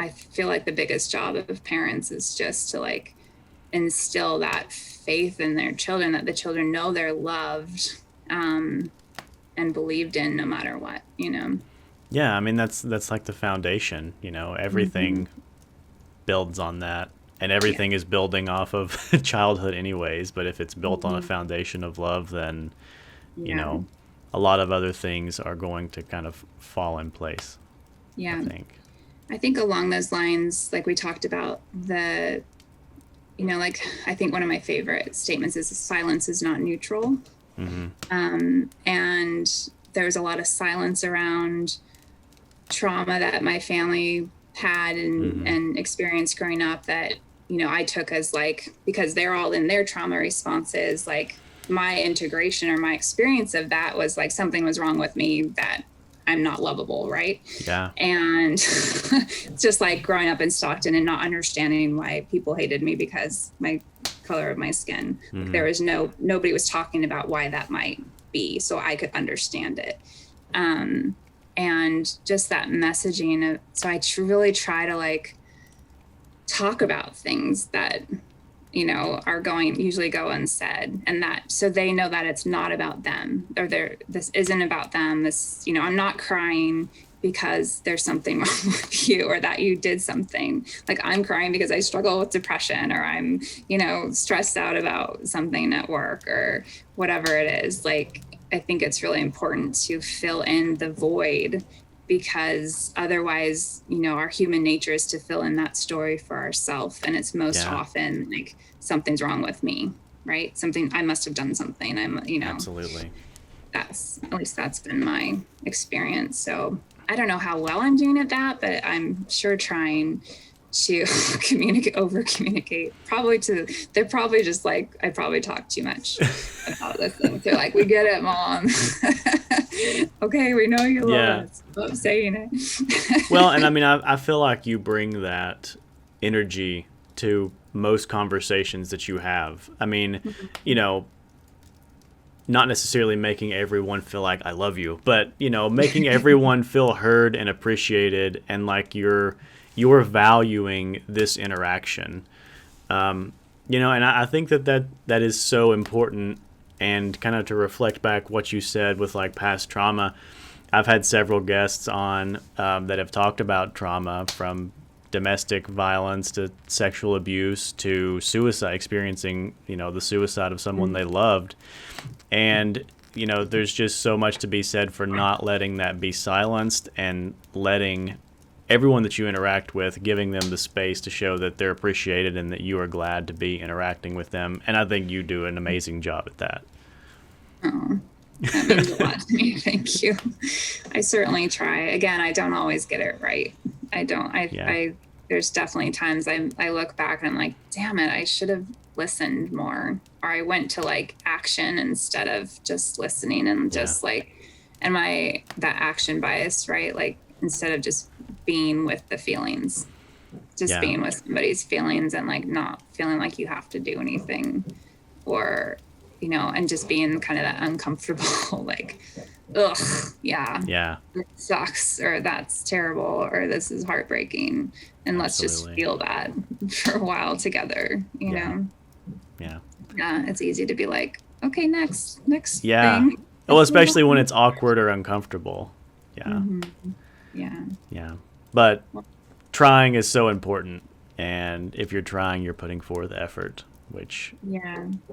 feel like the biggest job of parents is just to instill that faith in their children, that the children know they're loved and believed in no matter what, Yeah, that's the foundation, everything builds on that. And everything is building off of childhood anyways. But if it's built on a foundation of love, then, a lot of other things are going to kind of fall in place. Yeah. I think along those lines, we talked about I think one of my favorite statements is silence is not neutral. And there's a lot of silence around trauma that my family had and experienced growing up that, I took as because they're all in their trauma responses, my integration or my experience of that was something was wrong with me, that I'm not lovable, right? Yeah. And it's just growing up in Stockton and not understanding why people hated me because my color of my skin. There was nobody was talking about why that might be, so I could understand it. And just that messaging so I really try to talk about things that are usually go unsaid, and that so they know that it's not about them, or this isn't about them. This, I'm not crying because there's something wrong with you or that you did something. I'm crying because I struggle with depression, or I'm, stressed out about something at work or whatever it is. I think it's really important to fill in the void because otherwise, our human nature is to fill in that story for ourselves. And it's most often like something's wrong with me, right? I must have done something. Absolutely. At least that's been my experience. So I don't know how well I'm doing at that, but I'm sure trying to over communicate. They're probably just like, I probably talk too much about this thing. They're like, we get it, Mom. Okay, we know you love us. Stop saying it. Well, and I mean, I feel like you bring that energy to most conversations that you have. I mean, not necessarily making everyone feel like I love you, but, making everyone feel heard and appreciated, and like you're valuing this interaction. And I think that is so important. And kind of to reflect back what you said with like past trauma, I've had several guests on that have talked about trauma, from domestic violence to sexual abuse to suicide, experiencing, the suicide of someone they loved. And, there's just so much to be said for not letting that be silenced, and letting everyone that you interact with, giving them the space to show that they're appreciated and that you are glad to be interacting with them. And I think you do an amazing job at that. Oh, that means a lot to me. Thank you. I certainly try. Again, I don't always get it right. There's definitely times I look back and I'm like, damn it, I should have listened more, or I went to like action instead of just listening, and just like, that action bias, right? Like, instead of just being with the feelings, being with somebody's feelings, and like not feeling like you have to do anything, or, and just being kind of that uncomfortable, like, ugh, it sucks, or that's terrible, or this is heartbreaking, and let's just feel that for a while together, you know? Yeah, it's easy to be like, okay, next thing. Well, especially when it's awkward or uncomfortable. Yeah. But trying is so important, and if you're trying, you're putting forth effort, which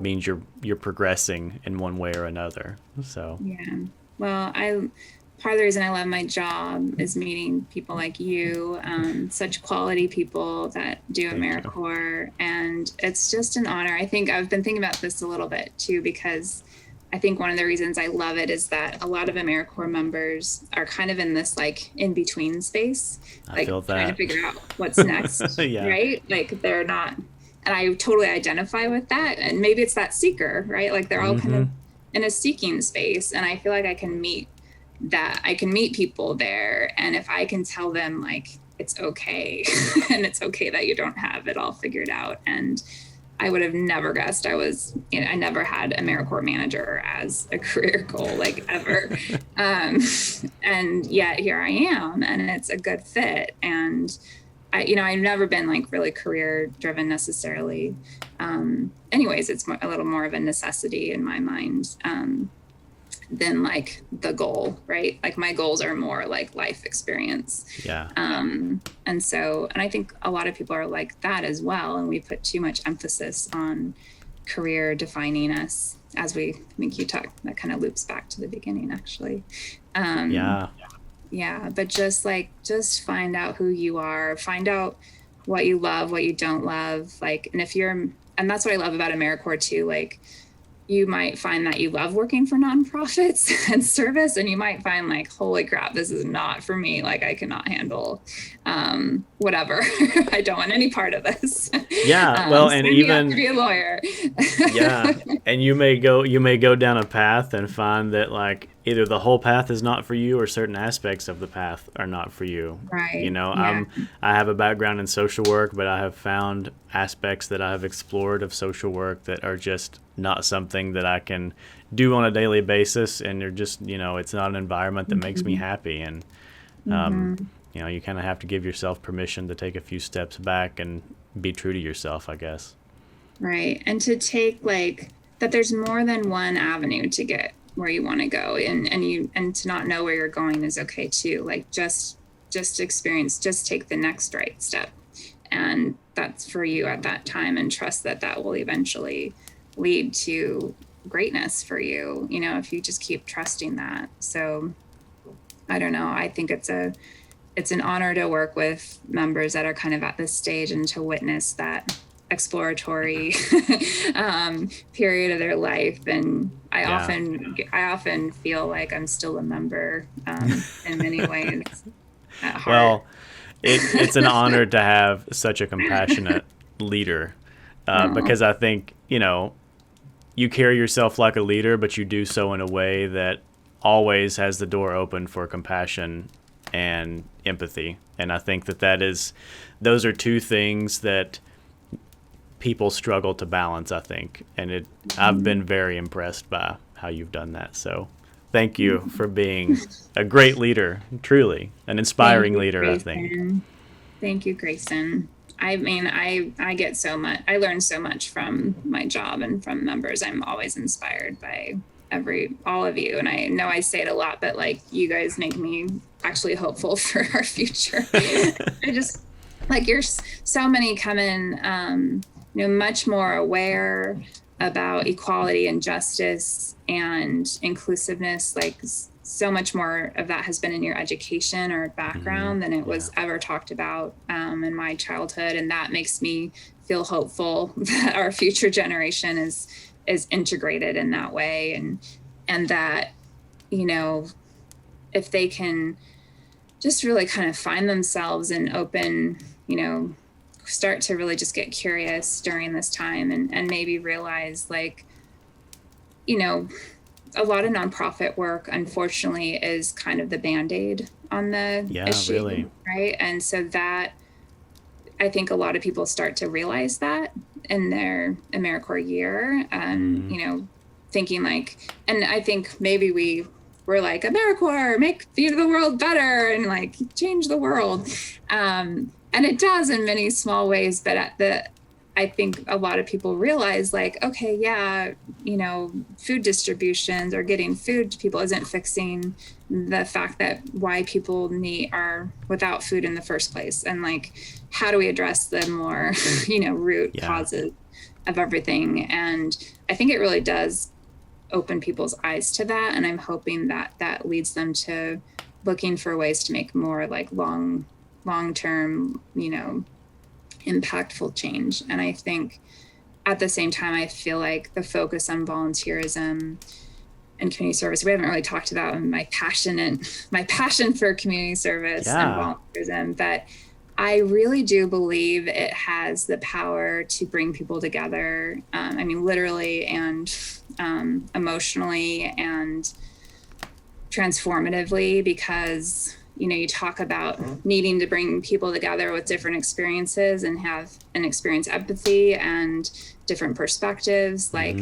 means you're progressing in one way or another. So well, part of the reason I love my job is meeting people like you, such quality people that do AmeriCorps, and it's just an honor. I think I've been thinking about this a little bit too, because I think one of the reasons I love it is that a lot of AmeriCorps members are kind of in this like in between space, like trying to figure out what's next, right? Like they're not, and I totally identify with that. And maybe it's that seeker, right? Like they're all kind of in a seeking space, and I feel like I can meet people there, and if I can tell them like it's okay, and it's okay that you don't have it all figured out. And I would have never guessed I never had AmeriCorps manager as a career goal, like ever. And yet here I am, and it's a good fit. And I've never been like really career driven necessarily. Anyways, it's a little more of a necessity in my mind than like the goal, right? Like my goals are more like life experience. And I think a lot of people are like that as well. And we put too much emphasis on career defining us, I think you talked, that kind of loops back to the beginning actually. But just find out who you are, find out what you love, what you don't love. Like, and that's what I love about AmeriCorps too. Like, you might find that you love working for nonprofits and service, and you might find like, holy crap, this is not for me. Like, I cannot handle whatever. I don't want any part of this. Well, and even to be a lawyer. And you may go down a path and find that like either the whole path is not for you, or certain aspects of the path are not for you. Right. I have a background in social work, but I have found aspects that I have explored of social work that are just not something that I can do on a daily basis, and they're just, it's not an environment that makes me happy. And you kind of have to give yourself permission to take a few steps back and be true to yourself, I guess. Right. And to take like that there's more than one avenue to get where you want to go, and to not know where you're going is okay too. Like just experience, just take the next right step, and that's for you at that time, and trust that will eventually lead to greatness for you, if you just keep trusting that. So I don't know. I think it's an honor to work with members that are kind of at this stage and to witness that exploratory period of their life. And I often feel like I'm still a member in many ways at heart. Well, it's an honor to have such a compassionate leader, because I think, you carry yourself like a leader, but you do so in a way that always has the door open for compassion and empathy. And I think those are two things that people struggle to balance, I think. And I've been very impressed by how you've done that. So thank you for being a great leader, truly an inspiring leader, Grayson. I think. Thank you, Grayson. I mean, I get so much, I learn so much from my job and from members. I'm always inspired by all of you. And I know I say it a lot, but like, you guys make me actually hopeful for our future. I just, like, you're so many come in, much more aware about equality and justice and inclusiveness. Like, so much more of that has been in your education or background than it was ever talked about in my childhood. And that makes me feel hopeful that our future generation is integrated in that way. And that, if they can just really kind of find themselves and open, start to really just get curious during this time and maybe realize, like, a lot of nonprofit work, unfortunately, is kind of the Band-Aid on the issue, really. Right? And so that, I think a lot of people start to realize that in their AmeriCorps year, thinking like, and I think maybe we're like, AmeriCorps, make the world better and like change the world. And it does in many small ways, but I think a lot of people realize, like, okay, food distributions or getting food to people isn't fixing the fact that why people are without food in the first place. And like, how do we address the more, root causes of everything? And I think it really does open people's eyes to that. And I'm hoping that leads them to looking for ways to make more like long-term, impactful change. And I think at the same time, I feel like the focus on volunteerism and community service, we haven't really talked about my passion for community service and volunteerism, but I really do believe it has the power to bring people together. Literally and emotionally and transformatively, because you talk about needing to bring people together with different experiences and experience empathy and different perspectives, like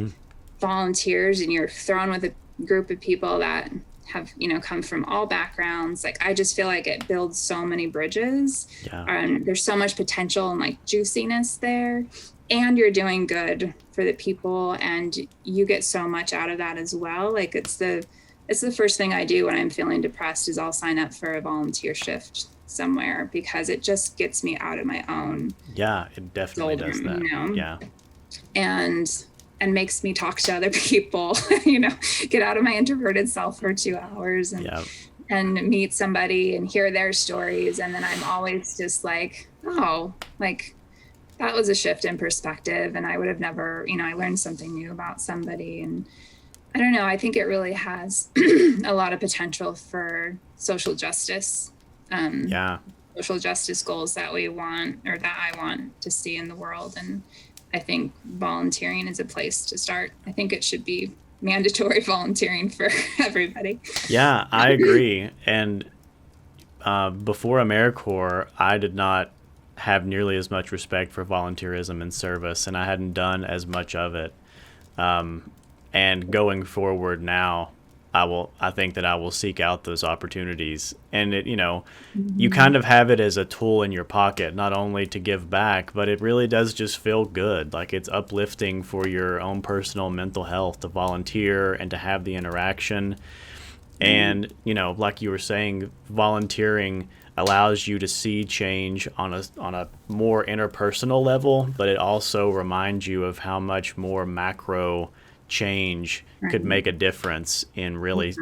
volunteers, and you're thrown with a group of people that have, come from all backgrounds. Like, I just feel like it builds so many bridges. There's so much potential and like juiciness there, and you're doing good for the people, and you get so much out of that as well. Like, it's the first thing I do when I'm feeling depressed is I'll sign up for a volunteer shift somewhere, because it just gets me out of my own. Yeah, it definitely does that. Yeah. And makes me talk to other people, get out of my introverted self for 2 hours and meet somebody and hear their stories. And then I'm always just like, oh, like that was a shift in perspective. And I would have never, I learned something new about somebody. And I don't know, I think it really has a lot of potential for social justice. Social justice goals that we want, or that I want to see in the world. And I think volunteering is a place to start. I think it should be mandatory volunteering for everybody. Yeah, I agree. And before AmeriCorps, I did not have nearly as much respect for volunteerism and service, and I hadn't done as much of it. And going forward now, I think that I will seek out those opportunities. And it, you kind of have it as a tool in your pocket, not only to give back, but it really does just feel good. Like, it's uplifting for your own personal mental health to volunteer and to have the interaction. And, like you were saying, volunteering allows you to see change on a more interpersonal level, but it also reminds you of how much more macro change could make a difference in really,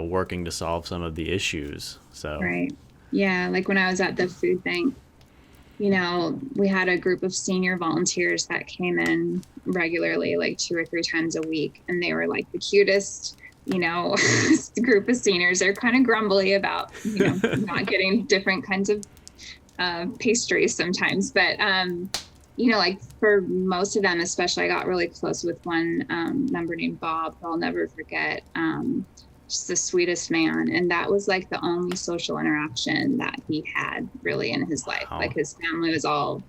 working to solve some of the issues. So right. Yeah, like when I was at the food bank, we had a group of senior volunteers that came in regularly, like 2 or 3 times a week, and they were like the cutest group of seniors. They're kind of grumbly about not getting different kinds of pastries sometimes, but like for most of them, especially, I got really close with one member named Bob, who I'll never forget. Just the sweetest man. And that was like the only social interaction that he had really in his life. Wow. Like his family was all,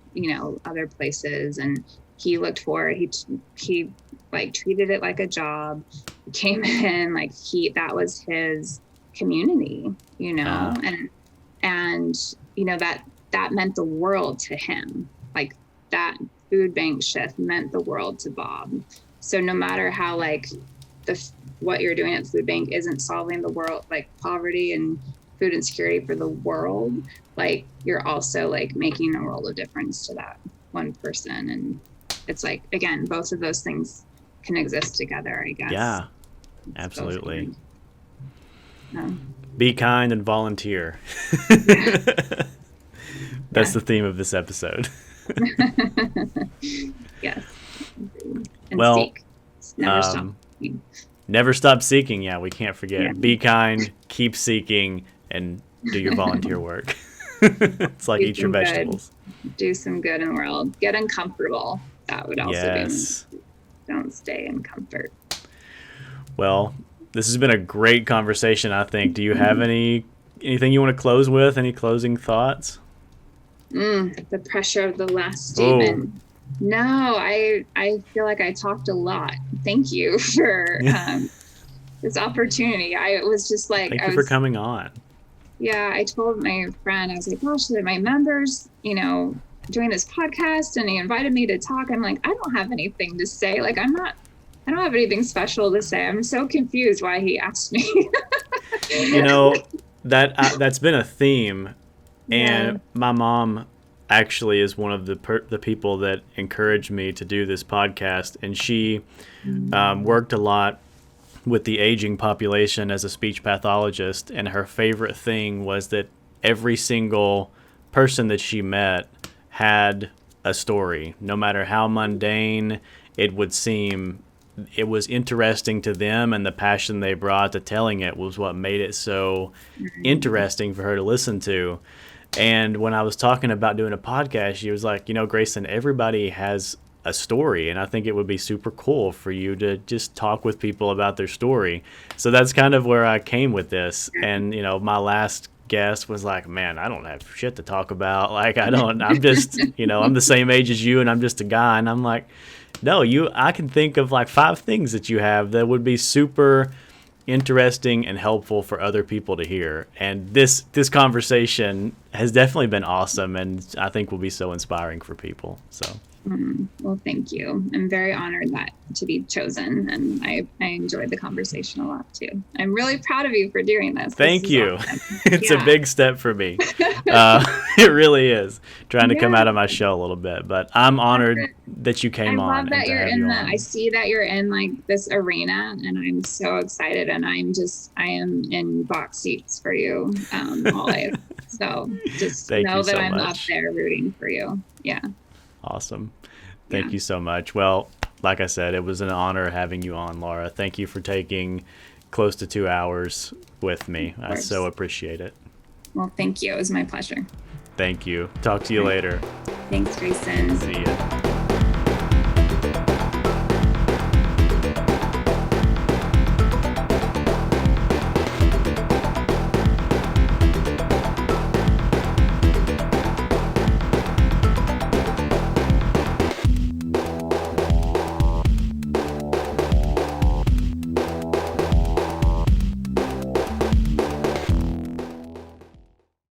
other places, and he looked for it. He like treated it like a job. He came in, like that was his community, and that meant the world to him. Like that food bank shift meant the world to Bob. So no matter how like what you're doing at the food bank isn't solving the world, like poverty and food insecurity for the world, like you're also like making a world of difference to that one person. And it's like, again, both of those things can exist together, I guess. Yeah, absolutely. Be kind and volunteer. That's the theme of this episode. Yes. And seek. Never stop. Never stop seeking. Yeah, we can't forget. Yeah. Be kind, keep seeking, and do your volunteer work. It's like eat your vegetables. Do some good in the world. Get uncomfortable. That would also be. Don't stay in comfort. Well, this has been a great conversation, I think. Do you have anything you want to close with? Any closing thoughts? The pressure of the last statement. Oh. No, I feel like I talked a lot. Thank you for this opportunity. I was just like... Thank you for coming on. Yeah, I told my friend, I was like, gosh, my members, doing this podcast, and he invited me to talk. I'm like, I don't have anything to say. Like, I don't have anything special to say. I'm so confused why he asked me. That's been a theme. And my mom actually is one of the people that encouraged me to do this podcast. And she worked a lot with the aging population as a speech pathologist. And her favorite thing was that every single person that she met had a story. No matter how mundane it would seem, it was interesting to them, and the passion they brought to telling it was what made it so interesting for her to listen to. And when I was talking about doing a podcast, she was like, Grayson, everybody has a story, and I think it would be super cool for you to just talk with people about their story. So that's kind of where I came with this. And, my last guest was like, man, I don't have shit to talk about. Like, I'm just, I'm the same age as you, and I'm just a guy. And I'm like, no, I can think of like 5 things that you have that would be super interesting and helpful for other people to hear. And this conversation has definitely been awesome, and I think will be so inspiring for people. So well, thank you. I'm very honored to be chosen, and I enjoyed the conversation a lot too. I'm really proud of you for doing this. Thank you. Awesome. It's a big step for me. It really is, trying to come out of my shell a little bit, but I'm honored that you came on. I love that you're I see that you're in like this arena, and I'm so excited, and I am in box seats for you always. So just know that I'm up there rooting for you. Yeah. Awesome. Thank you so much. Well, like I said, it was an honor having you on, Laura. Thank you for taking close to 2 hours with me. I so appreciate it. Well, thank you. It was my pleasure. Thank you. Talk to you later. Thanks, Grayson. See ya.